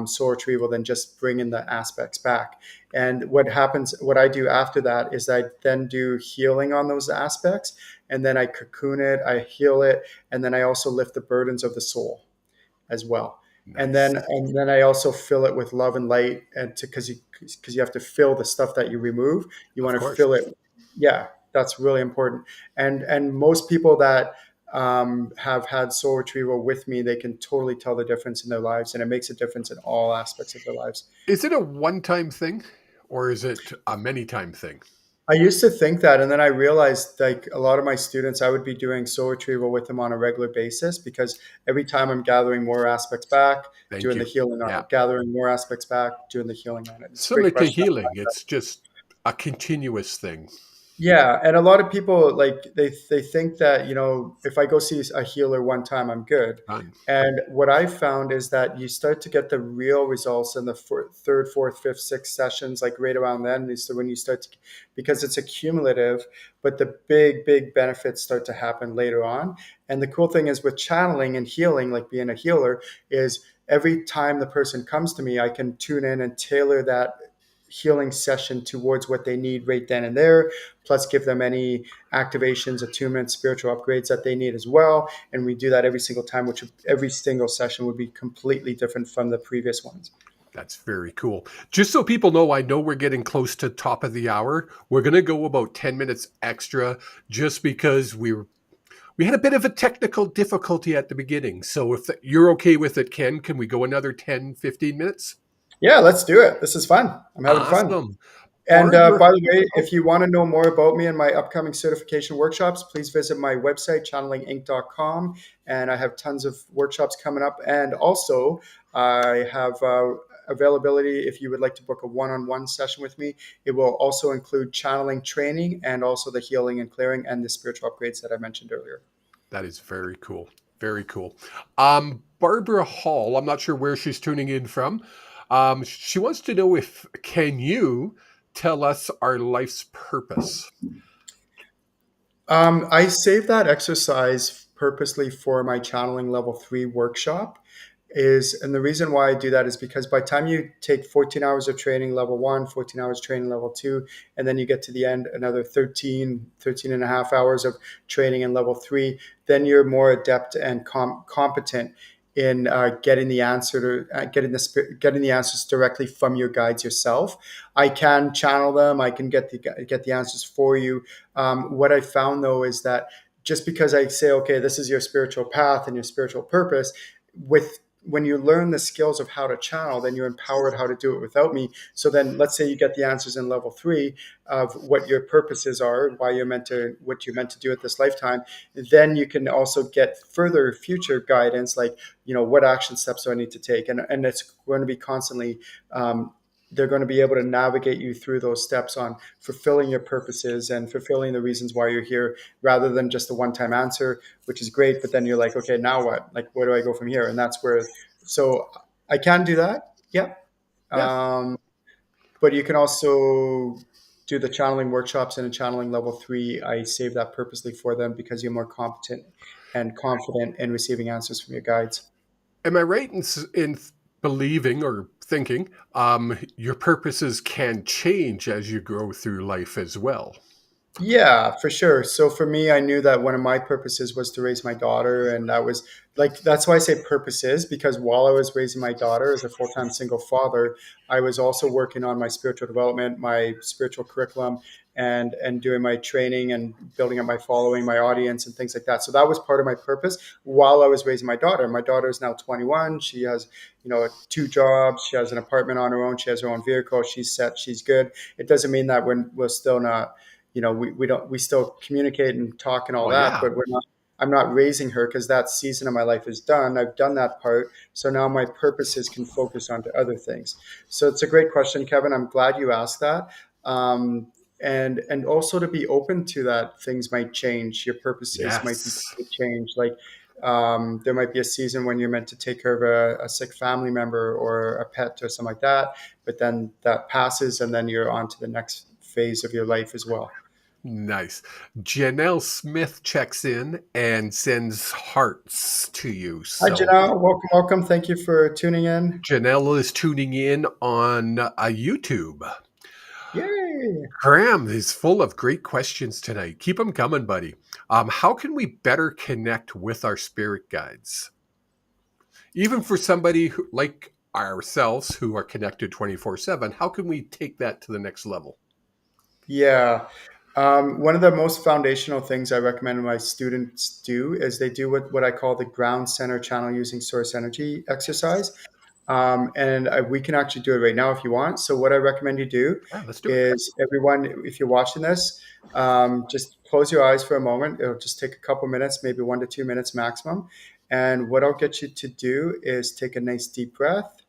soul retrieval than just bringing the aspects back. And what happens, what I do after that is I then do healing on those aspects, and then I cocoon it, I heal it, and then I also lift the burdens of the soul as well. And Nice. then I also fill it with love and light, and to because you have to fill the stuff that you remove. You Of want to course. fill it. Yeah, that's really important. And most people that have had soul retrieval with me, they can totally tell the difference in their lives, and it makes a difference in all aspects of their lives. Is it a one-time thing or is it a many-time thing? I used to think that, and then I realized like a lot of my students, I would be doing soul retrieval with them on a regular basis, because every time I'm gathering more aspects back, Thank doing the you. healing on Yeah. it, gathering more aspects back, doing the healing on it. It's a great Similar to question. healing, it's just a continuous thing. Yeah, and a lot of people like they think that, if I go see a healer one time, I'm good. Done. And what I found is that you start to get the real results in the third, fourth, fifth, sixth sessions, like right around then. So when you start to, because it's accumulative, but the big benefits start to happen later on. And the cool thing is with channeling and healing, like being a healer, is every time the person comes to me, I can tune in and tailor that healing session towards what they need right then and there, plus give them any activations, attunements, spiritual upgrades that they need as well. And we do that every single time, which every single session would be completely different from the previous ones. That's very cool. Just so people know, I know we're getting close to top of the hour. We're going to go about 10 minutes extra just because we had a bit of a technical difficulty at the beginning. So if you're okay with it, Ken, can we go another 10, 15 minutes? Yeah, let's do it. This is fun. I'm having fun. Awesome. And Barbara, by the way, oh, if you want to know more about me and my upcoming certification workshops, please visit my website, channelinginc.com. And I have tons of workshops coming up. And also, I have availability if you would like to book a one on one session with me. It will also include channeling training, and also the healing and clearing and the spiritual upgrades that I mentioned earlier. that is very cool. Very cool. Barbara Hall, I'm not sure where she's tuning in from. She wants to know if can you tell us our life's purpose? I saved that exercise purposely for my channeling level 3 workshop. And the reason why I do that is because by the time you take 14 hours of training level 1, 14 hours training level 2, and then you get to the end, another 13 and a half hours of training in level 3, then you're more adept and competent in getting the answer to getting the answers directly from your guides yourself. I can channel them. I can get the answers for you. What I found though is that just because I say, okay, this is your spiritual path and your spiritual purpose, with when you learn the skills of how to channel, then you're empowered how to do it without me. So then let's say you get the answers in level 3 of what your purposes are, why you're meant to, what you're meant to do at this lifetime. Then you can also get further future guidance, like, what action steps do I need to take? And it's going to be constantly, they're going to be able to navigate you through those steps on fulfilling your purposes and fulfilling the reasons why you're here, rather than just a one-time answer, which is great. But then you're like, okay, now what? Like, where do I go from here? And that's where, so I can do that. Yeah. Yeah. Um, but you can also do the channeling workshops in a channeling level 3. I save that purposely for them because you're more competent and confident in receiving answers from your guides. Am I right in believing or thinking your purposes can change as you go through life as well. Yeah, for sure. So for me, I knew that one of my purposes was to raise my daughter. And that was like, that's why I say purposes, because while I was raising my daughter as a full time single father, I was also working on my spiritual development, my spiritual curriculum, and doing my training and building up my following, my audience, and things like that. So that was part of my purpose while I was raising my daughter. My daughter is now 21. She has, two jobs. She has an apartment on her own. She has her own vehicle. She's set. She's good. It doesn't mean that we're still not, we still communicate and talk and all Well, that, yeah. but I'm not raising her because that season of my life is done. I've done that part. So now my purposes can focus onto other things. So it's a great question, Kevin. I'm glad you asked that. And also to be open to that things might change. Your purposes might be Yes. change. Like there might be a season when you're meant to take care of a sick family member or a pet or something like that, but then that passes and then you're on to the next phase of your life as well. Nice. Janelle Smith checks in and sends hearts to you. Hi, So Janelle. Welcome, welcome. Thank you for tuning in. Janelle is tuning in on YouTube. Yay. Graham is full of great questions tonight. Keep them coming, buddy. How can we better connect with our spirit guides? Even for somebody who, like ourselves who are connected 24/7, how can we take that to the next level? Yeah. One of the most foundational things I recommend my students do is they do what I call the ground center channel using source energy exercise. And we can actually do it right now if you want. So, what I recommend you do Yeah, let's do it. is everyone, if you're watching this, just close your eyes for a moment. It'll just take a couple minutes, maybe 1 to 2 minutes maximum. And what I'll get you to do is take a nice deep breath.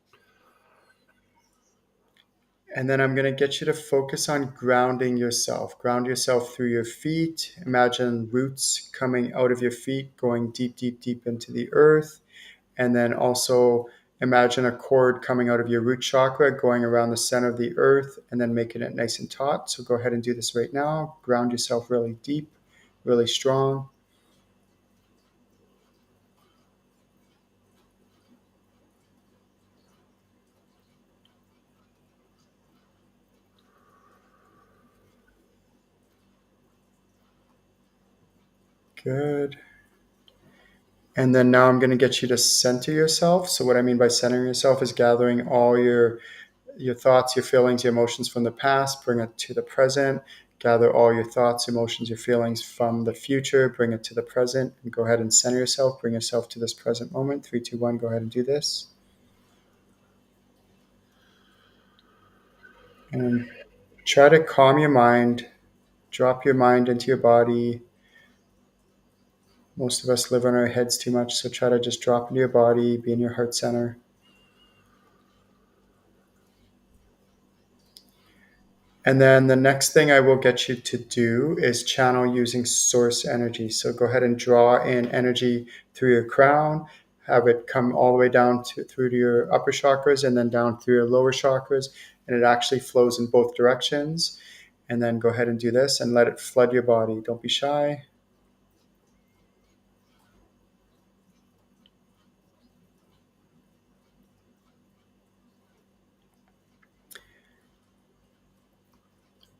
And then I'm going to get you to focus on grounding yourself. Ground yourself through your feet. Imagine roots coming out of your feet, going deep, deep, deep into the earth. And then also imagine a cord coming out of your root chakra, going around the center of the earth, and then making it nice and taut. So go ahead and do this right now. Ground yourself really deep, really strong. Good. And then now I'm going to get you to center yourself. So what I mean by centering yourself is gathering all your thoughts, your feelings, your emotions from the past, bring it to the present. Gather all your thoughts, emotions, your feelings from the future, bring it to the present, and go ahead and center yourself. Bring yourself to this present moment. 3, 2, 1. Go ahead and do this. And try to calm your mind, drop your mind into your body. Most of us live in our heads too much, so try to just drop into your body, be in your heart center. And then the next thing I will get you to do is channel using source energy. So go ahead and draw in energy through your crown, have it come all the way down through to your upper chakras and then down through your lower chakras. And it actually flows in both directions. And then go ahead and do this and let it flood your body. Don't be shy.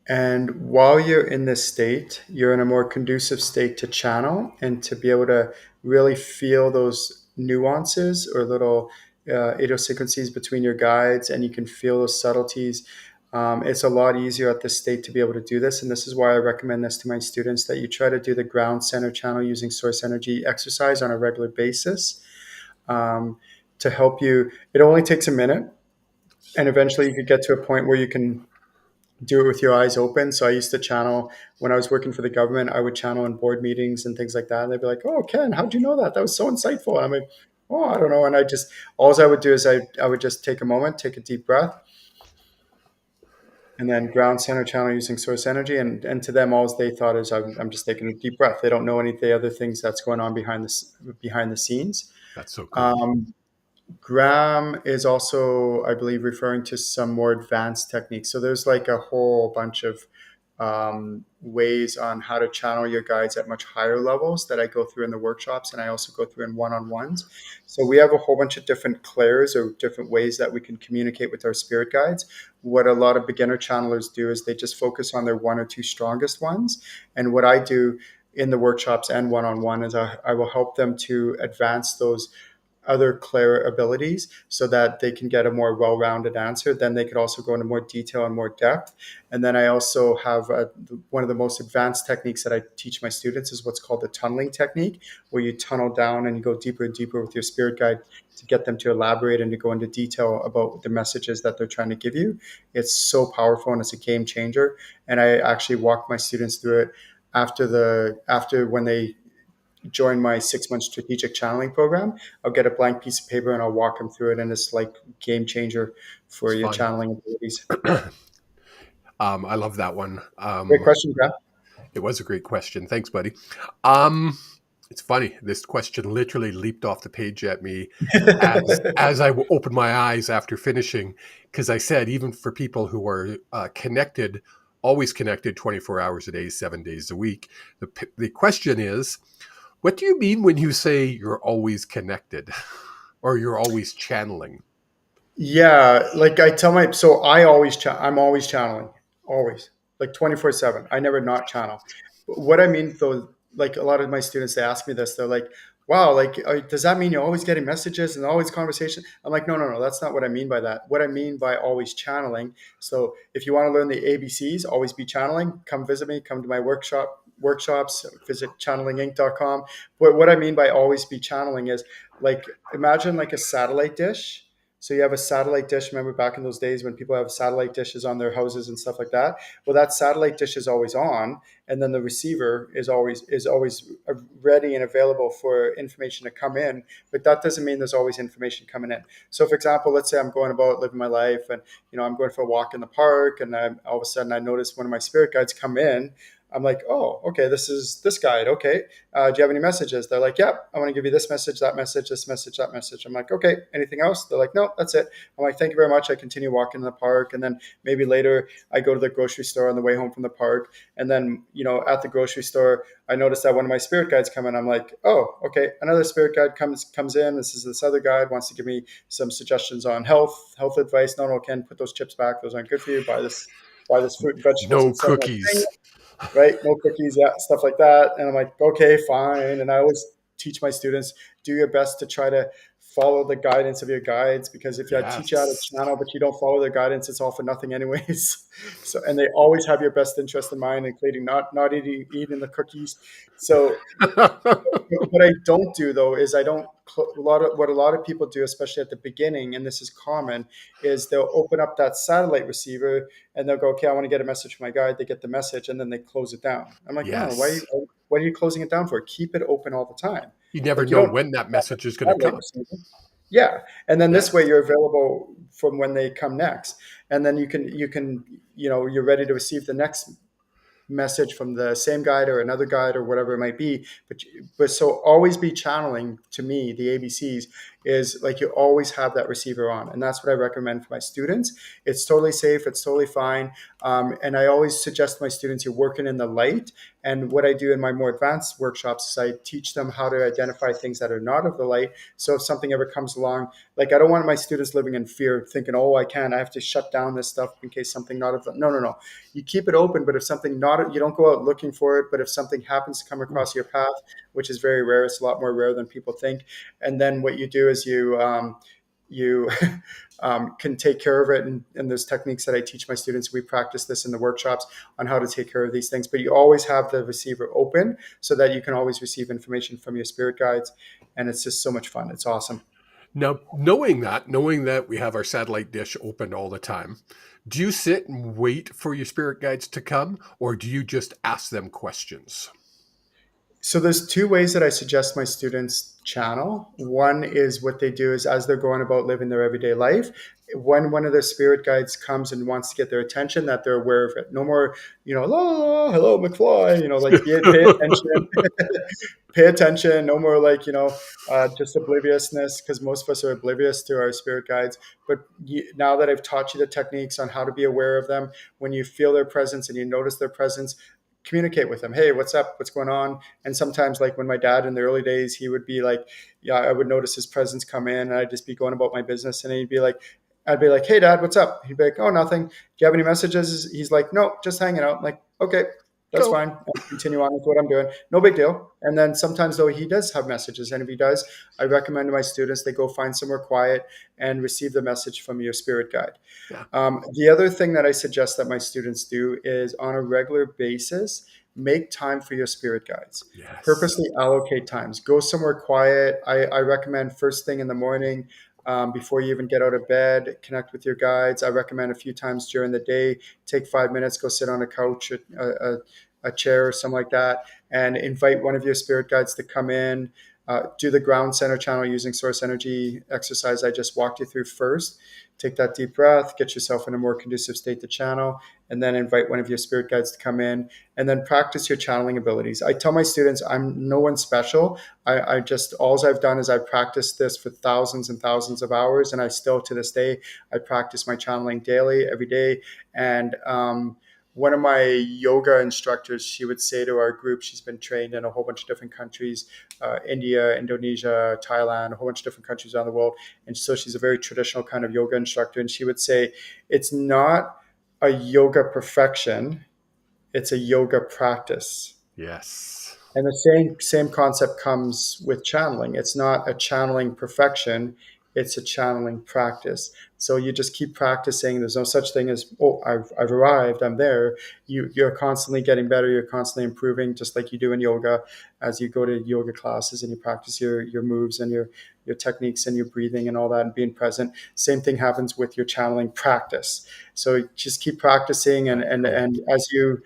And while you're in this state, you're in a more conducive state to channel and to be able to really feel those nuances or little idiosyncrasies between your guides, and you can feel those subtleties. It's a lot easier at this state to be able to do this. And this is why I recommend this to my students that you try to do the ground center channel using source energy exercise on a regular basis um, to help you. It only takes a minute. And eventually you could get to a point where you can do it with your eyes open. So I used to channel when I was working for the government. I would channel in board meetings and things like that. And they'd be like, "Oh, Ken, how'd you know that? That was so insightful." And I'm like, "Oh, I don't know." And all I would do is I would just take a moment, take a deep breath, and then ground center channel using source energy. And to them, all they thought is I'm just taking a deep breath. They don't know any of the other things that's going on behind the scenes. That's so cool. Um, Graham is also, I believe, referring to some more advanced techniques. So there's like a whole bunch of ways on how to channel your guides at much higher levels that I go through in the workshops, and I also go through in one-on-ones. So we have a whole bunch of different clairs or different ways that we can communicate with our spirit guides. What a lot of beginner channelers do is they just focus on their one or two strongest ones. And what I do in the workshops and one-on-one is I will help them to advance those other clair abilities so that they can get a more well-rounded answer. Then they could also go into more detail and more depth. And then I also have one of the most advanced techniques that I teach my students is what's called the tunneling technique, where you tunnel down and you go deeper and deeper with your spirit guide to get them to elaborate and to go into detail about the messages that they're trying to give you. It's so powerful and it's a game changer. And I actually walk my students through it after when they join my 6 month strategic channeling program. I'll get a blank piece of paper and I'll walk them through it, and it's like game changer for It's your fun. channeling abilities. I love that one. Great question, Grant. It was a great question. Thanks, buddy. Um, it's funny. This question literally leaped off the page at me as I opened my eyes after finishing, because I said even for people who are connected, always connected, 24 hours a day, 7 days a week. The question is, what do you mean when you say you're always connected, or you're always channeling? Yeah, like I tell my so I'm always channeling, always, like 24/7. I never not channel. What I mean though, like a lot of my students, they ask me this. They're like, "Wow, like does that mean you're always getting messages and always conversation?" I'm like, "No, no, no. That's not what I mean by that. What I mean by always channeling. So if you want to learn the ABCs, always be channeling. Come visit me. Come to my workshops. Visit channelinginc.com. But what I mean by always be channeling is like imagine like a satellite dish. So you have a satellite dish. Remember back in those days when people have satellite dishes on their houses and stuff like that? Well, that satellite dish is always on, and then the receiver is always ready and available for information to come in. But that doesn't mean there's always information coming in. So, for example, let's say I'm going about living my life, and I'm going for a walk in the park, and all of a sudden I notice one of my spirit guides come in. I'm like, oh, okay, this is this guide. Okay, do you have any messages? They're like, yep, I want to give you this message, that message, this message, that message. I'm like, okay, anything else? They're like, no, that's it. I'm like, thank you very much. I continue walking in the park. And then maybe later I go to the grocery store on the way home from the park. And then, at the grocery store, I noticed that one of my spirit guides come in. I'm like, oh, okay, another spirit guide comes in. This other guide wants to give me some suggestions on health advice. No, no, Ken, put those chips back. Those aren't good for you. Buy this fruit and vegetables No instead. I'm like, dang cookies. it, right? No cookies, yeah, stuff like that. And I'm like, okay, fine. And I always teach my students, do your best to try to follow the guidance of your guides, because if I teach you how to Yes. channel but you don't follow their guidance, it's all for nothing anyways. So, and they always have your best interest in mind, including not eating the cookies. So what I don't do though is I don't what a lot of people do, especially at the beginning, and this is common, is they'll open up that satellite receiver and they'll go, okay, I want to get a message from my guide. They get the message and then they close it down. I'm like, no, Yes. what are you closing it down for? Keep it open all the time. You never Like you know don't when that message is going to satellite come. receiver. Yeah, and then this way Yes. you're available from when they come next, and then you can you're ready to receive the next message from the same guide or another guide or whatever it might be. But so always be channeling. To me, the ABCs is like you always have that receiver on, and that's what I recommend for my students. It's totally safe, it's totally fine. And I always suggest to my students you're working in the light. And what I do in my more advanced workshops is I teach them how to identify things that are not of the light. So if something ever comes along, like I don't want my students living in fear, thinking, oh, I have to shut down this stuff in case something not of the, no, no, no. You keep it open, but if something not, you don't go out looking for it. But if something happens to come across your path, which is very rare, it's a lot more rare than people think. And then what you do is you can take care of it. And there's techniques that I teach my students. We practice this in the workshops on how to take care of these things. But you always have the receiver open so that you can always receive information from your spirit guides. And it's just so much fun. It's awesome. Now, knowing that we have our satellite dish open all the time, do you sit and wait for your spirit guides to come, or do you just ask them questions? So there's two ways that I suggest my students channel. One is what they do is as they're going about living their everyday life, when one of their spirit guides comes and wants to get their attention, that they're aware of it. No more, la, la, la, hello, McFly, like pay attention, pay attention. No more like, just obliviousness, because most of us are oblivious to our spirit guides. But now that I've taught you the techniques on how to be aware of them, when you feel their presence and you notice their presence, communicate with them. Hey, what's up? What's going on? And sometimes, like when my dad in the early days, he would be like, yeah, I would notice his presence come in and I'd just be going about my business. And he'd be like, I'd be like, hey, dad, what's up? He'd be like, oh, nothing. Do you have any messages? He's like, no, just hanging out. I'm like, okay, that's Go. fine. I'll continue on with what I'm doing. No big deal. And then sometimes, though, he does have messages. And if he does, I recommend to my students they go find somewhere quiet and receive the message from your spirit guide. Yeah. The other thing that I suggest that my students do is on a regular basis, make time for your spirit guides. Yes. Purposely allocate times. Go somewhere quiet. I recommend first thing in the morning, before you even get out of bed, connect with your guides. I recommend a few times during the day, take 5 minutes, go sit on a couch, a chair, or something like that, and invite one of your spirit guides to come in. Do the ground center channel using source energy exercise I just walked you through first. Take that deep breath, get yourself in a more conducive state to channel, and then invite one of your spirit guides to come in, and then practice your channeling abilities. I tell my students I'm no one special. I just, all I've done is I practiced this for thousands and thousands of hours, and I still to this day, I practice my channeling daily, every day. And one of my yoga instructors, she would say to our group, she's been trained in a whole bunch of different countries, India, Indonesia, Thailand, a whole bunch of different countries around the world. And so she's a very traditional kind of yoga instructor. And she would say, it's not a yoga perfection, it's a yoga practice. Yes. And the same concept comes with channeling. It's not a channeling perfection, it's a channeling practice. So you just keep practicing. There's no such thing as, oh, I've arrived, I'm there. You're constantly getting better, you're constantly improving, just like you do in yoga. As you go to yoga classes and you practice your moves and your techniques and your breathing and all that and being present, same thing happens with your channeling practice. So just keep practicing, and as you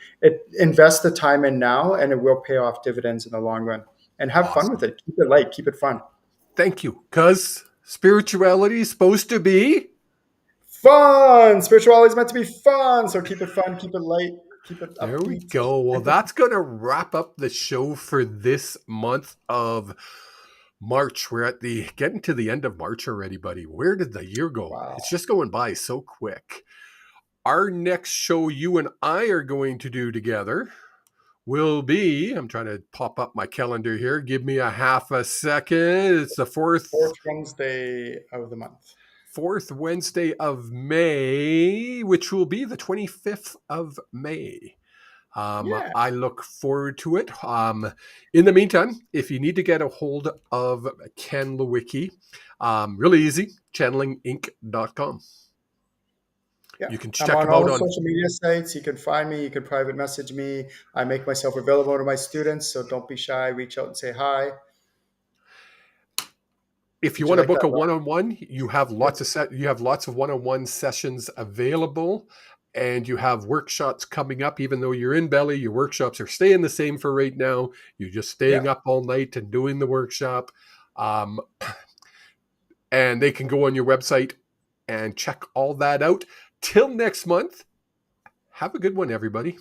invest the time in now, and it will pay off dividends in the long run. And have fun with Awesome. it. Keep it light. Keep it fun. Thank you. Because spirituality is supposed to be. Fun. Spirituality is meant to be fun. So keep it fun. Keep it light. Keep it There we upbeat. go. Well, that's going to wrap up the show for this month of March. We're at the getting to the end of March already, buddy. Where did the year go? It's Wow. just going by so quick. Our next show you and I are going to do together will be, I'm trying to pop up my calendar here. Give me a half a second. It's the Fourth Wednesday of the month. fourth Wednesday of May, which will be the 25th of May. Yeah. I look forward to it. In the meantime, if you need to get a hold of Ken Lewicki, really easy, channelinginc.com. Yeah. You can I'm check on him all out the on. social media sites. You can find me. You can private message me. I make myself available to my students. So don't be shy. Reach out and say hi. If you Would you want to like book that? a one-on-one, Yep. you have lots of one-on-one sessions available, and you have workshops coming up. Even though you're in Belly, your workshops are staying the same for right now. You're just staying Yeah. up all night and doing the workshop. Um, and they can go on your website and check all that out. Till next month, have a good one, everybody.